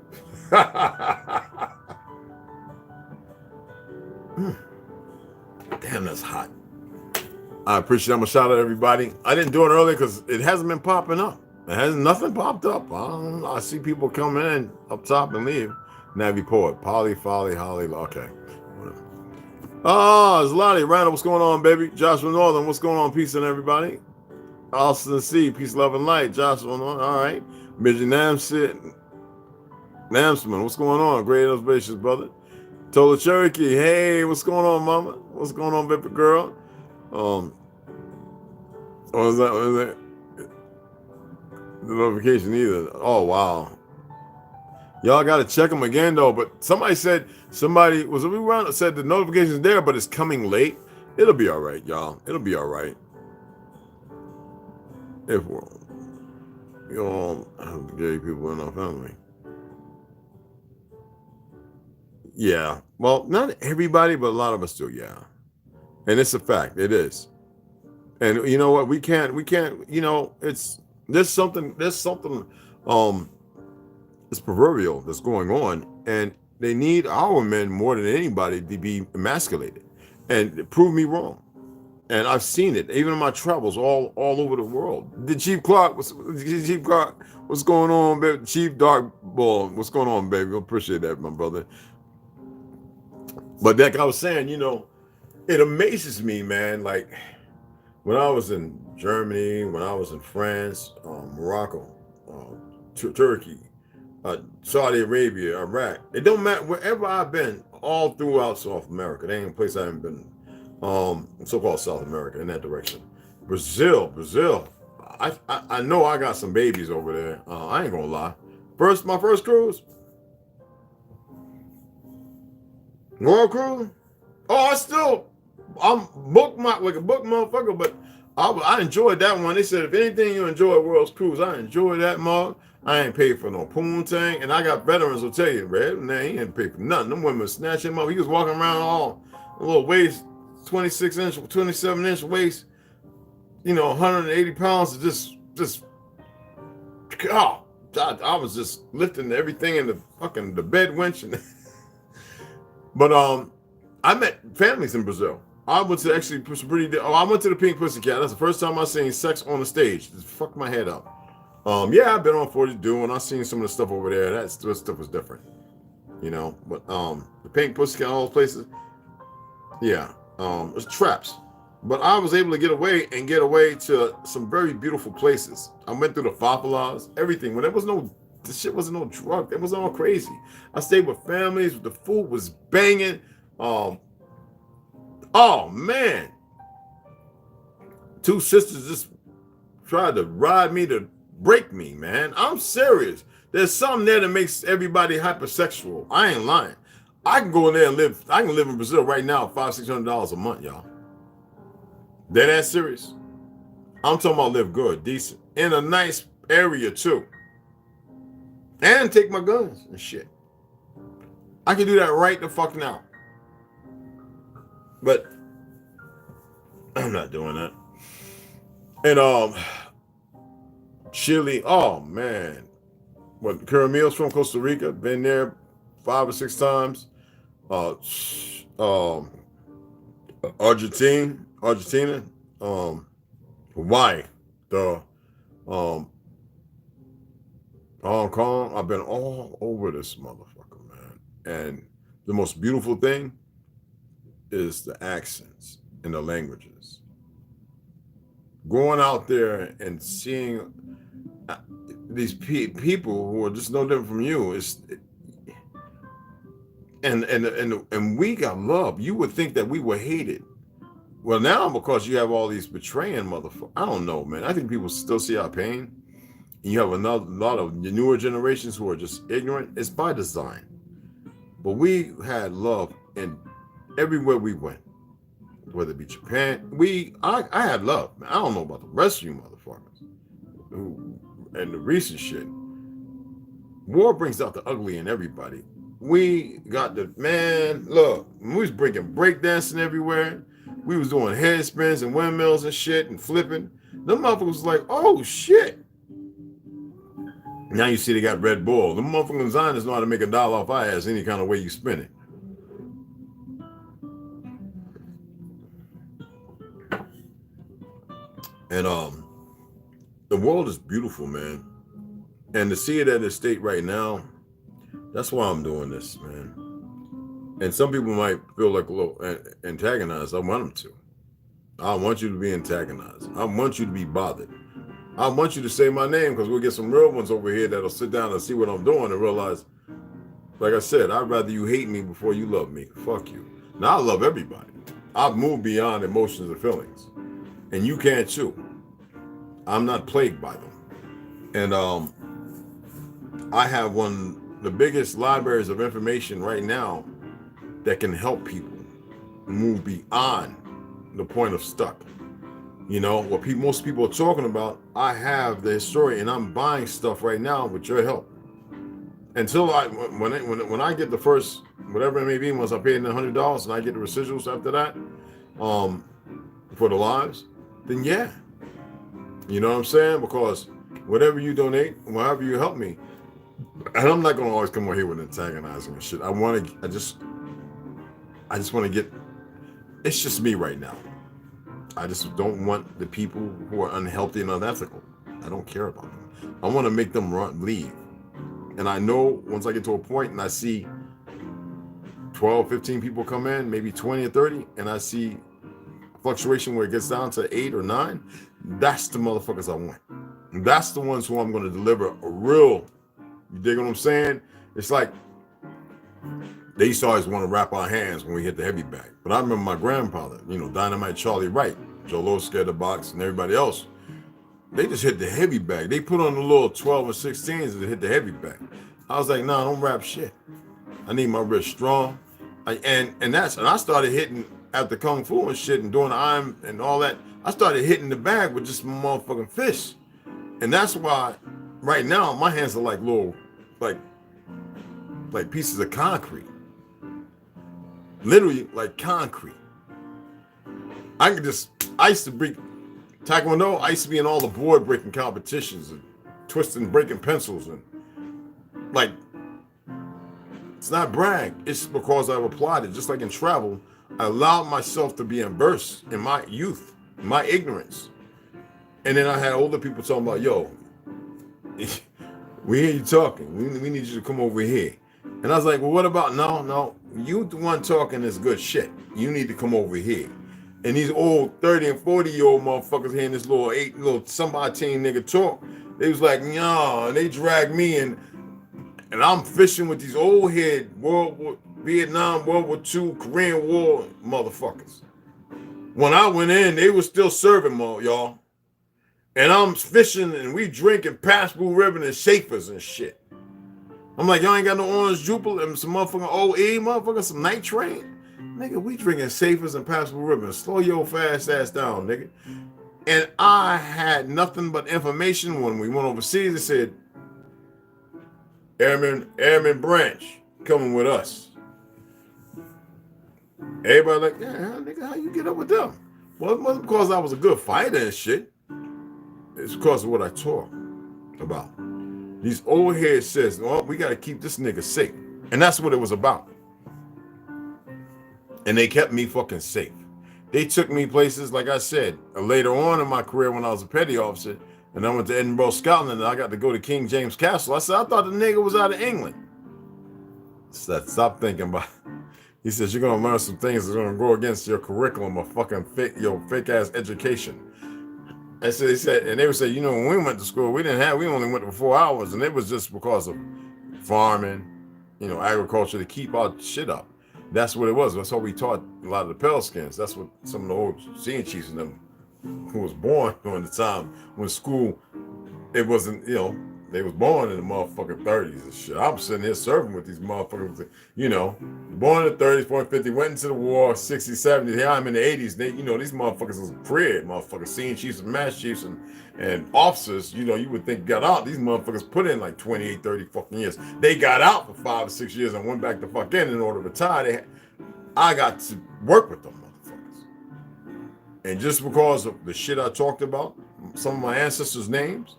A: Damn, that's hot. I appreciate it. I'm gonna shout out everybody. I didn't do it earlier because it hasn't been popping up. It has nothing popped up. I see people come in up top and leave. Navy Port, Polly, Folly, Holly. Okay. Oh, it's Lottie. Randall, what's going on, baby? Joshua Northern, what's going on? Peace and everybody. Austin C, peace, love, and light. Joshua, all right. Midget Namsman, what's going on? Great observations, brother. Tola Cherokee, hey, what's going on, mama? What's going on, baby girl? What was that? The notification either. Oh, wow. Y'all got to check them again, though. But somebody said the notification's there, but it's coming late. It'll be all right, y'all. It'll be all right. If we all have gay people in our family. Yeah. Well, not everybody, but a lot of us do, yeah. And it's a fact. It is. And you know what? We can't, there's something, it's proverbial that's going on, and they need our men more than anybody to be emasculated and prove me wrong. And I've seen it even in my travels all over the world. The Chief Clark, what's going on, baby? Chief Dark Ball, what's going on, baby? I appreciate that, my brother. But like I was saying, it amazes me, man. Like when I was in Germany, when I was in France, Morocco, Turkey, Saudi Arabia, Iraq. It don't matter, wherever I've been, all throughout South America. There ain't a place I haven't been. So-called South America, in that direction. Brazil. I know I got some babies over there. I ain't gonna lie. My first cruise. World cruise. Oh, I'm booked like a book motherfucker, but I enjoyed that one. They said if anything you enjoy world's cruise, I enjoy that mug. I ain't paid for no poontang, and I got veterans will tell you, Red, nah, he ain't paid for nothing. Them women snatch him up. He was walking around all a little waist, 26-inch, 27-inch waist, 180 pounds. Just, oh, I was just lifting everything in the bed winch. But I met families in Brazil. I went to I went to the Pink Pussycat. That's the first time I seen sex on the stage. Just fucked my head up. Yeah, I've been on 42 and I seen some of the stuff over there. That stuff was different, But the Pink Pussycat, all those places, yeah, it was traps. But I was able to get away to some very beautiful places. I went through the favelas, everything. When the shit wasn't no drug. It was all crazy. I stayed with families. The food was banging. Oh man, 2 sisters just tried to ride me to break me, man. I'm serious. There's something there that makes everybody hypersexual. I ain't lying. I can go in there and live. I can live in Brazil right now, $500-600 a month, y'all. They're that serious. I'm talking about live good, decent, in a nice area too, and take my guns and shit. I can do that right the fuck now. But I'm not doing that. And Chile, oh man. What, Caramil's from Costa Rica, been there 5 or 6 times. Argentina, Hawaii, Hong Kong. I've been all over this motherfucker, man. And the most beautiful thing is the accents and the languages. Going out there and seeing these people who are just no different from you, and we got love. You would think that we were hated. Well, now because you have all these betraying motherfuckers. I don't know, man. I think people still see our pain. And you have another lot of the newer generations who are just ignorant. It's by design. But we had love in everywhere we went, whether it be Japan. I had love. Man, I don't know about the rest of you motherfuckers. And the recent shit. War brings out the ugly in everybody. We got the, man, look, we was breaking breakdancing everywhere. We was doing head spins and windmills and shit and flipping. Them motherfuckers was like, oh shit. Now you see they got Red Bull. The motherfucking designers know how to make $1 off our ass any kind of way you spin it. And the world is beautiful, man. And to see it at its state right now, that's why I'm doing this, man. And some people might feel like a little antagonized. I want them to. I want you to be antagonized. I want you to be bothered. I want you to say my name, because we'll get some real ones over here that'll sit down and see what I'm doing and realize, like I said, I'd rather you hate me before you love me. Fuck you. Now, I love everybody. I've moved beyond emotions and feelings. And you can't too. I'm not plagued by them. And I have one of the biggest libraries of information right now that can help people move beyond the point of stuck. You know, what most people are talking about, I have the story, and I'm buying stuff right now with your help. Until when I get the first, whatever it may be, once I pay the $100 and I get the residuals after that, for the lives, then yeah. You know what I'm saying? Because whatever you donate, whatever you help me, and I'm not gonna always come over here with antagonizing and shit. I just want to get, it's just me right now. I just don't want the people who are unhealthy and unethical. I don't care about them. I want to make them leave. And I know once I get to a point and I see 12, 15 people come in, maybe 20 or 30, and I see fluctuation where it gets down to 8 or 9, that's the motherfuckers I want. That's the ones who I'm going to deliver a real, you dig what I'm saying? It's like, they used to always want to wrap our hands when we hit the heavy bag. But I remember my grandfather, you know, Dynamite Charlie Wright, Joe Low Scared the Box, and everybody else. They just hit the heavy bag. They put on the little 12 or 16s and hit the heavy bag. I was like, nah, don't rap shit. I need my wrist strong. And I started hitting after Kung Fu and shit and doing the iron and all that. I started hitting the bag with just my motherfucking fists. And that's why right now my hands are like little, like pieces of concrete. Literally like concrete. I used to break Taekwondo. I used to be in all the board breaking competitions and twisting, breaking pencils, and like, it's not brag. It's because I've applied it. Just like in travel, I allowed myself to be immersed in my youth, my ignorance. And then I had older people talking about, yo, we hear you talking. We need you to come over here. And I was like, well, what about, no, you the one talking this good shit. You need to come over here. And these old 30 and 40-year-old motherfuckers hearing this little somebody teen nigga talk, they was like, nah, and they dragged me in. And I'm fishing with these old head Vietnam, World War II, Korean War motherfuckers. When I went in, they were still serving y'all. And I'm fishing and we drinking Pabst Blue Ribbon and Schaefer's and shit. I'm like, y'all ain't got no Orange Jupiler and some motherfucking OE, motherfucker, some Night Train. Nigga, we drinking Schaefer's and Pabst Blue Ribbon. Slow your fast ass down, nigga. And I had nothing but information when we went overseas. It said, Airman Branch coming with us. Everybody like, yeah, nigga, how you get up with them? Well, it wasn't because I was a good fighter and shit. It's because of what I talk about. These old heads says, well, we got to keep this nigga safe. And that's what it was about. And they kept me fucking safe. They took me places, like I said, later on in my career when I was a petty officer, and I went to Edinburgh, Scotland, and I got to go to King James Castle. I said, I thought the nigga was out of England. I said, stop thinking about it. He says, you're going to learn some things that's going to go against your curriculum of fucking fake-ass education. And so they would say, you know, when we went to school, we only went for 4 hours, and it was just because of farming, you know, agriculture to keep our shit up. That's what it was. That's how we taught a lot of the pale skins. That's what some of the old senior chiefs and them who was born during the time when school it wasn't, you know, they was born in the motherfucking 30s and shit. I'm sitting here serving with these motherfuckers, you know, born in the 30s, born in 50, went into the war, 60s, 70s. Here I'm in the 80s. They, you know, these motherfuckers was crib, motherfuckers, senior chiefs and master chiefs and officers, you know, you would think got out. These motherfuckers put in like 28, 30 fucking years. They got out for 5 or 6 years and went back to fuck in order to retire. I got to work with them motherfuckers. And just because of the shit I talked about, some of my ancestors' names,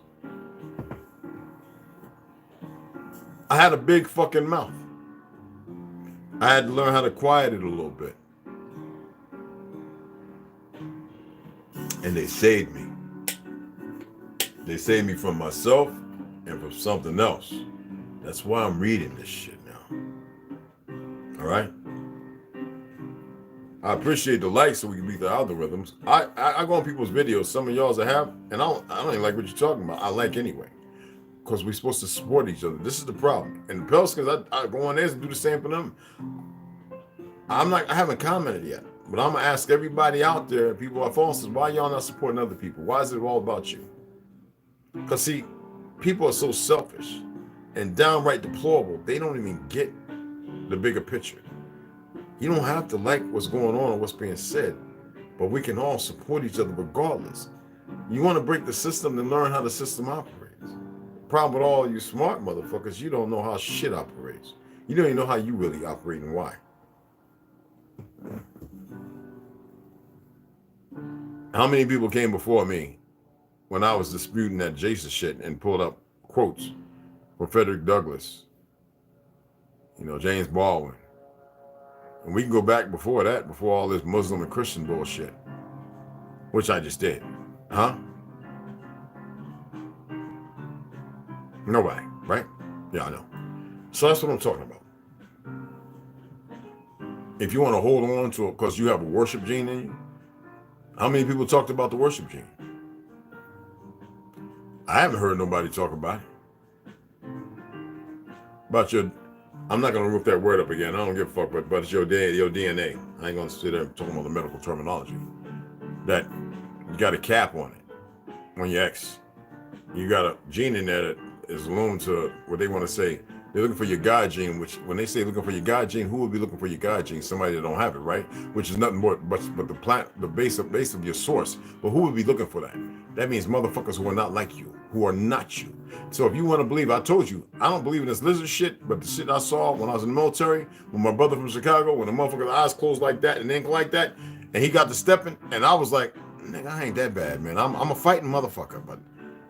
A: I had a big fucking mouth. I had to learn how to quiet it a little bit. And they saved me. They saved me from myself and from something else. That's why I'm reading this shit now. All right? I appreciate the likes so we can beat the algorithms. I go on people's videos, some of y'all's I have, and I don't even like what you're talking about. I like anyway. Because we're supposed to support each other. This is the problem. And the Pelicans, I go on there and do the same for them. I haven't commented yet, but I'm gonna ask everybody out there, people at Foster's, why y'all not supporting other people? Why is it all about you? Because see, people are so selfish and downright deplorable. They don't even get the bigger picture. You don't have to like what's going on or what's being said, but we can all support each other regardless. You want to break the system, then learn how the system operates. Problem with all you smart motherfuckers, you don't know how shit operates. You don't even know how you really operate and why. How many people came before me when I was disputing that Jason shit and pulled up quotes from Frederick Douglass, you know, James Baldwin. And we can go back before that, before all this Muslim and Christian bullshit, which I just did. Huh? Nobody, right? Yeah, I know. So that's what I'm talking about. If you want to hold on to it because you have a worship gene in you, how many people talked about the worship gene? I haven't heard nobody talk about it. About your, I'm not going to rip that word up again. I don't give a fuck, but it's your DNA. I ain't going to sit there and talk about the medical terminology. That you got a cap on it, on your X. You got a gene in there that is loaned to what they want to say. They're looking for your God gene, which when they say looking for your God gene, who would be looking for your God gene? Somebody that don't have it, right? Which is nothing more but the plant, the base of your source. But who would be looking for that? That means motherfuckers who are not like you, who are not you. So if you want to believe, I told you, I don't believe in this lizard shit, but the shit I saw when I was in the military, with my brother from Chicago, when the motherfucker's eyes closed like that and ink like that, and he got to stepping, and I was like, nigga, I ain't that bad, man. I'm a fighting motherfucker, but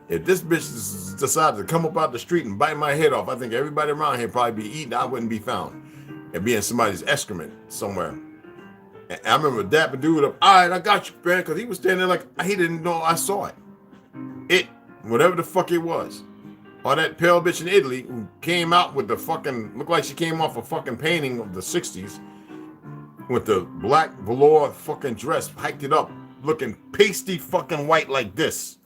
A: if this bitch decided to come up out the street and bite my head off, I think everybody around here probably be eating. I wouldn't be found and be in somebody's excrement somewhere. And I remember dapping dude up. All right, I got you, man, because he was standing there like he didn't know I saw it. It, whatever the fuck it was, or that pale bitch in Italy who came out with the fucking looked like she came off a fucking painting of the '60s with the black velour fucking dress, hiked it up, looking pasty fucking white like this.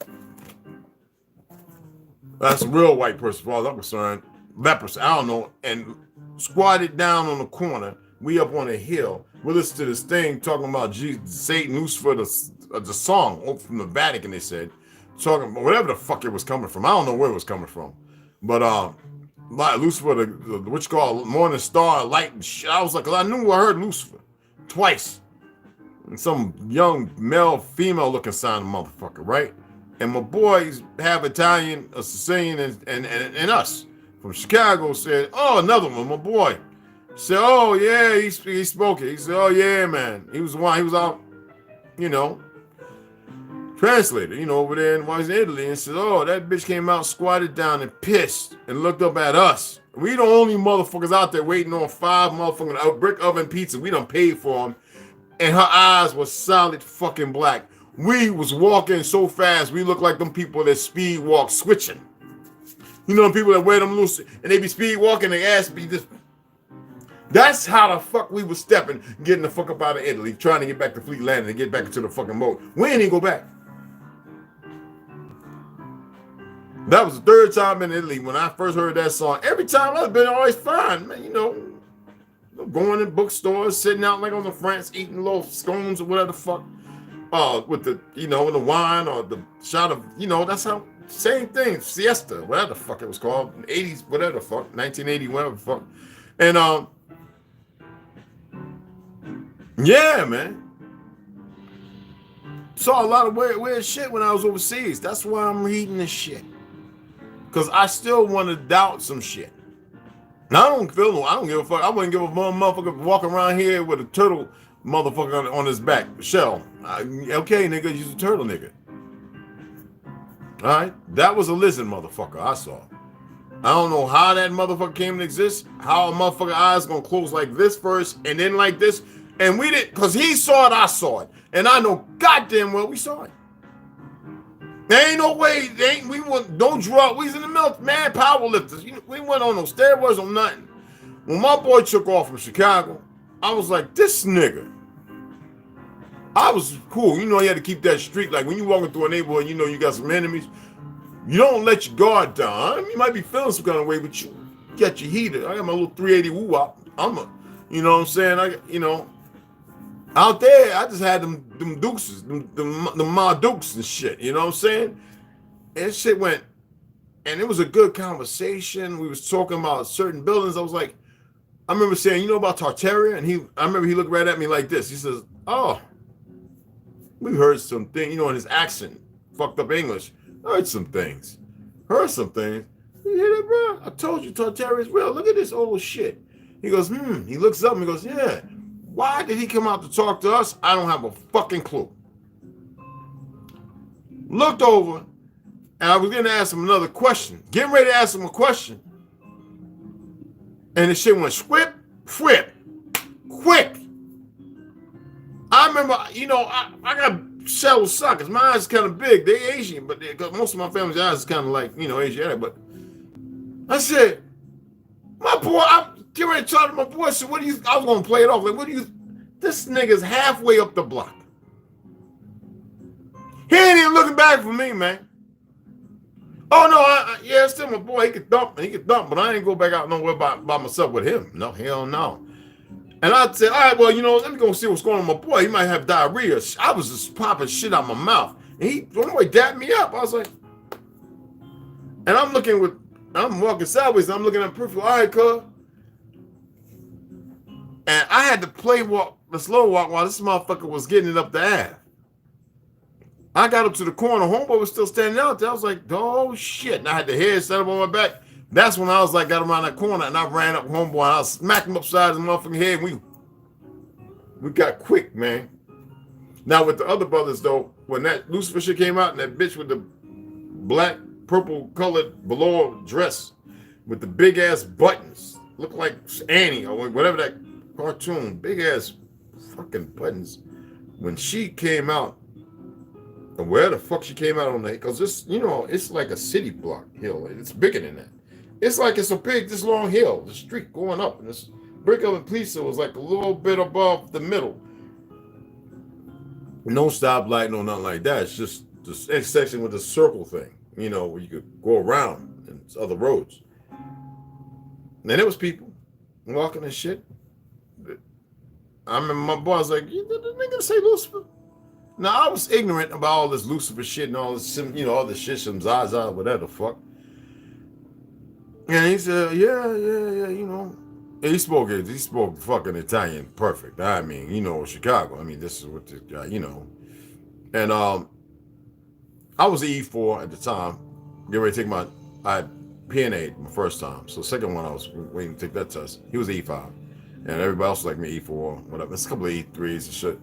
A: That's a real white person, as far as I'm concerned. Leprosy, I don't know. And squatted down on the corner. We up on a hill. We listen to this thing talking about Satan, Lucifer, the song from the Vatican, they said. Talking about whatever the fuck it was coming from. I don't know where it was coming from. But like Lucifer, the what you call morning star, light and shit. I was like, 'cause I knew I heard Lucifer twice. And some young male, female looking sign motherfucker, right? And my boys, half Italian, a Sicilian, and us from Chicago said, oh, another one, my boy. Said, oh, yeah, he spoke it. He said, oh, yeah, man. He was out, you know, translator, you know, over there while he's in Italy, and said, oh, that bitch came out, squatted down and pissed and looked up at us. We the only motherfuckers out there waiting on 5 motherfucking brick oven pizza. We done paid for them. And her eyes were solid fucking black. We was walking so fast, we look like them people that speed walk switching. You know, people that wear them loose and they be speed walking, their ass be just. That's how the fuck we was stepping, getting the fuck up out of Italy, trying to get back to Fleet Landing and get back into the fucking boat. We ain't even go back. That was the 3rd time in Italy when I first heard that song. Every time I've been always fine, man, you know, going in bookstores, sitting out like on the fronts, eating little scones or whatever the fuck. With the, you know, the wine or the shot of, you know, that's how Same thing, Siesta, whatever the fuck it was called, 80s, whatever the fuck, 1980, whatever the fuck. And yeah, man. Saw a lot of weird shit when I was overseas. That's why I'm reading this shit. Cause I still want to doubt some shit. Now I don't give a fuck. I wouldn't give a motherfucker walking around here with a turtle motherfucker on his back. Shell. Okay, nigga, you's a turtle nigga. Alright? That was a lizard motherfucker I saw. I don't know how that motherfucker came to exist. How a motherfucker eyes gonna close like this first and then like this. And we didn't, because he saw it, I saw it. And I know goddamn well we saw it. There ain't no way, don't draw, we was in the military, man, power lifters. We went on no steroids or nothing. When my boy took off from Chicago, I was like, this nigga. I was cool. You had to keep that streak. Like when you walking through a neighborhood, you got some enemies. You don't let your guard down. You might be feeling some kind of way, but you get your heater. I got my little 380 woo-wop. You know what I'm saying? Out there, I just had them dukes, them Ma Dukes and shit. You know what I'm saying? And shit went, and it was a good conversation. We was talking about certain buildings. I was like, I remember saying, about Tartaria? And I remember he looked right at me like this. He says, oh, we heard some things, in his accent, fucked up English. Heard some things. Heard some things. You hear that, bro? I told you Tartaria is real. Look at this old shit. He goes, He looks up and he goes, yeah. Why did he come out to talk to us? I don't have a fucking clue. Looked over, and I was going to ask him another question. Getting ready to ask him a question. And the shit went whip, quick. I remember, I got shallow sockets. My eyes are kind of big. They Asian, but most of my family's eyes is kind of like, Asiatic. But I said, my boy, I'm getting ready to talk to my boy. So I was going to play it off. Like, this nigga's halfway up the block. He ain't even looking back for me, man. Oh, no, yeah, it's still my boy. He can dump, but I ain't go back out nowhere by myself with him. No, hell no. And I said, all right, well, let me go see what's going on with my boy. He might have diarrhea. I was just popping shit out my mouth. And he, dapped me up. I was like, and I'm walking sideways, and I'm looking at the peripheral. All right, cuz. And I had to the slow walk while this motherfucker was getting it up the Ave. I got up to the corner. Homeboy was still standing out there. I was like, oh, shit. And I had the head set up on my back. That's when I was like, got around that corner, and I ran up homeboy, and I smacked him upside his motherfucking head. And we got quick, man. Now, with the other brothers, though, when that Lucifer shit came out, and that bitch with the black, purple colored below dress with the big ass buttons, looked like Annie or whatever that cartoon, big ass fucking buttons. When she came out, and where the fuck she came out on that, because this, it's like a city block hill. It's bigger than that. It's like it's this long hill, the street going up, and this Brick of Police was like a little bit above the middle. No stoplight, no nothing like that. It's just this intersection with the circle thing, where you could go around and other roads. And there was people walking and shit. I remember my boy was like, "You did the nigga say Lucifer?" Now I was ignorant about all this Lucifer shit and all this, all this shit, some Zaza, whatever the fuck. And he said, yeah, And he spoke fucking Italian perfect. I mean, Chicago. I mean, this is what this guy, And I was an E4 at the time. Get ready to take I had PNA my first time. So second one I was waiting to take that test. He was E5. And everybody else was like me, E4, whatever. It's a couple of E3s and shit.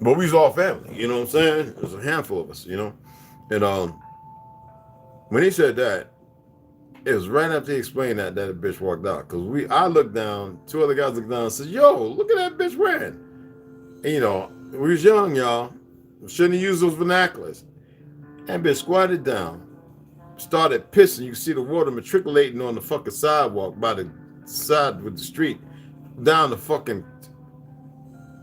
A: But we was all family, you know what I'm saying? There's a handful of us, And when he said that, it was right after he explained that bitch walked out. Because I looked down, two other guys looked down and said, yo, look at that bitch wearing. And, we was young, y'all. We shouldn't have used those vernaculars. That bitch squatted down, started pissing. You can see the water matriculating on the fucking sidewalk by the side with the street, down the fucking,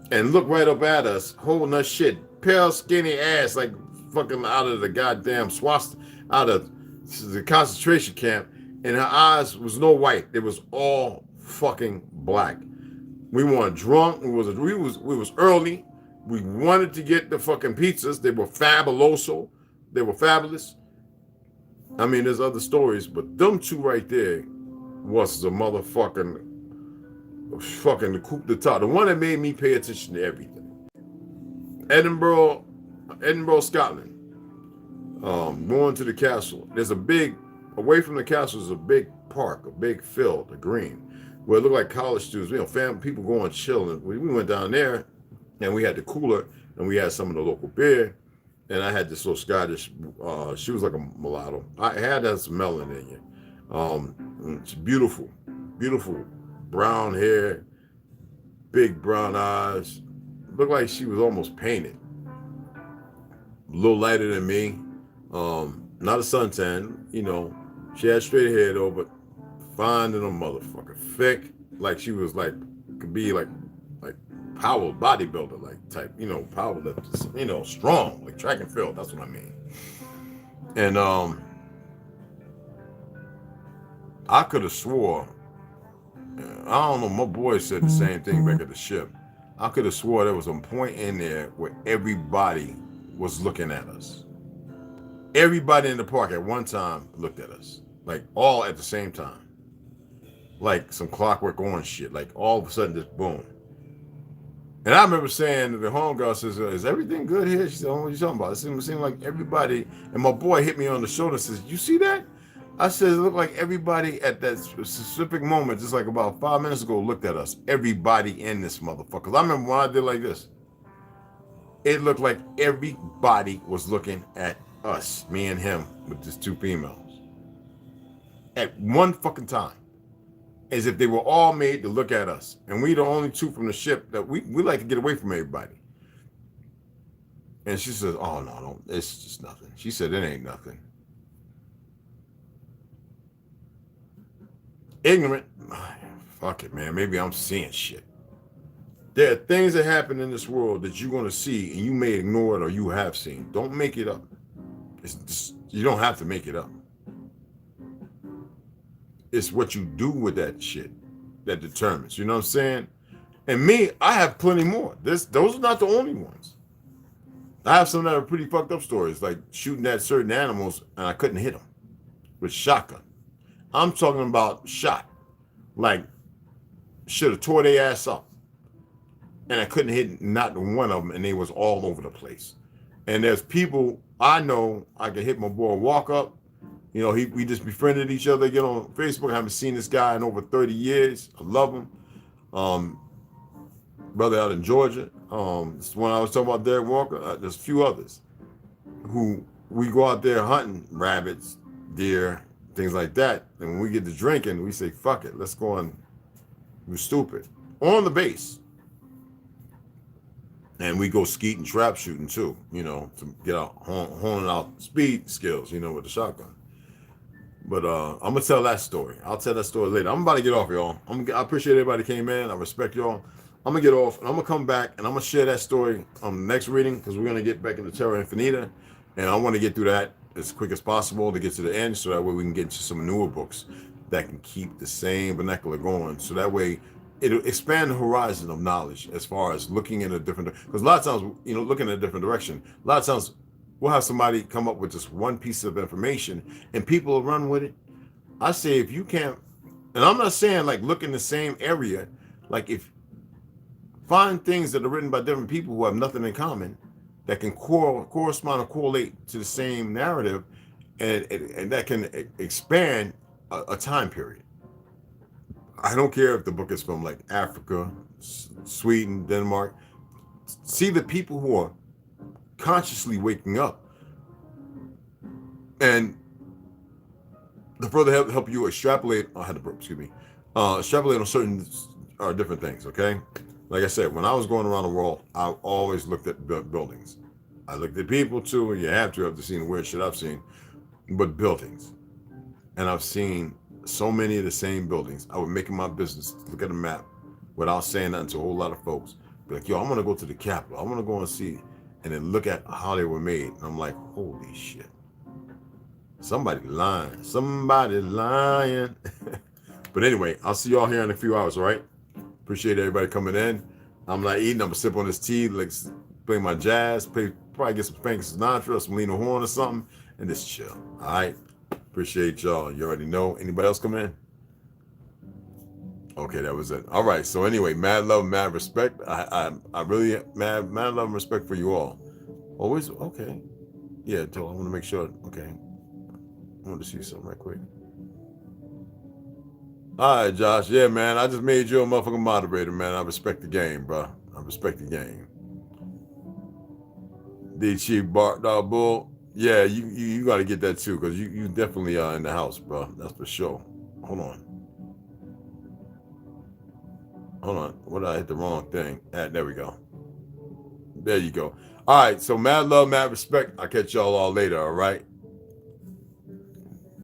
A: and looked right up at us, holding us shit. Pale, skinny ass, like fucking out of the goddamn swastika, out of the concentration camp, and her eyes was no white. It was all fucking black. We weren't drunk. We was early. We wanted to get the fucking pizzas. They were fabuloso. They were fabulous. I mean, there's other stories, but them two right there was the fucking the coup d'etat, the one that made me pay attention to everything. Edinburgh, Scotland. Going to the castle. There's a big, away from the castle is a big park, a big field, a green, where it looked like college students, family, people going chilling. We went down there, and we had the cooler, and we had some of the local beer, and I had this little Scottish. She was like a mulatto. I had that some melanin in you. It's beautiful, beautiful brown hair, big brown eyes. Looked like she was almost painted. A little lighter than me. Not a suntan, she had straight hair though, but fine than a motherfucker. Thick, like she was like, could be like power bodybuilder, like type, power lifter, strong, like track and field, that's what I mean. And I could have swore, I don't know, my boy said the same thing back at the ship. I could have swore there was a point in there where everybody was looking at us. Everybody in the park at one time looked at us, like all at the same time, like some Clockwork Orange shit. Like all of a sudden, just boom. And I remember saying to the homegirl, says, "Is everything good here?" She said, "Oh, what are you talking about?" It seemed like everybody. And my boy hit me on the shoulder and says, "You see that?" I said, "It looked like everybody at that specific moment, just like about 5 minutes ago, looked at us. Everybody in this motherfucker." I remember when I did like this. It looked like everybody was looking at us, me and him, with just two females, at one fucking time, as if they were all made to look at us, and we the only two from the ship that we like to get away from everybody. And she says, "Oh no, it's just nothing." She said, "It ain't nothing." Ignorant, fuck it, man. Maybe I'm seeing shit. There are things that happen in this world that you're gonna see, and you may ignore it or you have seen. Don't make it up. It's just, you don't have to make it up. It's what you do with that shit that determines. You know what I'm saying? And me, I have plenty more. Those are not the only ones. I have some that are pretty fucked up stories, like shooting at certain animals and I couldn't hit them with shotgun. I'm talking about shot, like should have tore their ass up, and I couldn't hit not one of them, and they was all over the place. And there's people I know I can hit my boy walk up. We just befriended each other, get on Facebook. I haven't seen this guy in over 30 years. I love him. Brother out in Georgia. This one I was talking about, Derek Walker. There's a few others who we go out there hunting rabbits, deer, things like that. And when we get to drinking, we say, fuck it, let's go on. We're stupid. On the base. And we go skeet and trap shooting too, to get out, honing out speed skills, with the shotgun. But I'm gonna tell that story. I'll tell that story later. I'm about to get off, y'all. I appreciate everybody came in. I respect y'all. I'm gonna get off, and I'm gonna come back, and I'm gonna share that story on the next reading, because we're gonna get back into Terra Infinita, and I want to get through that as quick as possible to get to the end, so that way we can get into some newer books that can keep the same vernacular going. So that way it'll expand the horizon of knowledge as far as looking in a different, because a lot of times, looking in a different direction, a lot of times we'll have somebody come up with just one piece of information and people will run with it. I say, if you can't, and I'm not saying like look in the same area, like if find things that are written by different people who have nothing in common that can correspond or correlate to the same narrative, and that can expand a time period. I don't care if the book is from like Africa, Sweden, Denmark. See the people who are consciously waking up, and the further help you extrapolate. I had to burp, excuse me. Extrapolate on certain different things. Okay, like I said, when I was going around the world, I always looked at buildings. I looked at people too. You have to see the weird shit I've seen, but buildings, and I've seen so many of the same buildings. I would make it my business to look at a map without saying nothing to a whole lot of folks. Be like, yo, I'm gonna go to the Capitol. I want to go and see, and then look at how they were made. And I'm like, holy shit. Somebody lying. Somebody lying. But anyway, I'll see y'all here in a few hours, all right? Appreciate everybody coming in. I'm not eating. I'm gonna sip on this tea, like play my jazz, probably get some Frank Sinatra, some Lena Horne or something, and just chill. All right. Appreciate y'all. You already know. Anybody else come in? Okay, that was it. All right. So anyway, mad love, mad respect. I really mad love and respect for you all. Always okay. Yeah, I want to make sure. Okay. I want to see something right quick. All right, Josh. Yeah, man. I just made you a motherfucking moderator, man. I respect the game, bro. I respect the game. The Chief Bart Dog Bull. Yeah, you got to get that too, because you definitely are in the house, bro. That's for sure. Hold on. What did I hit the wrong thing? There we go. There you go. All right. So mad love, mad respect. I'll catch y'all all later. All right.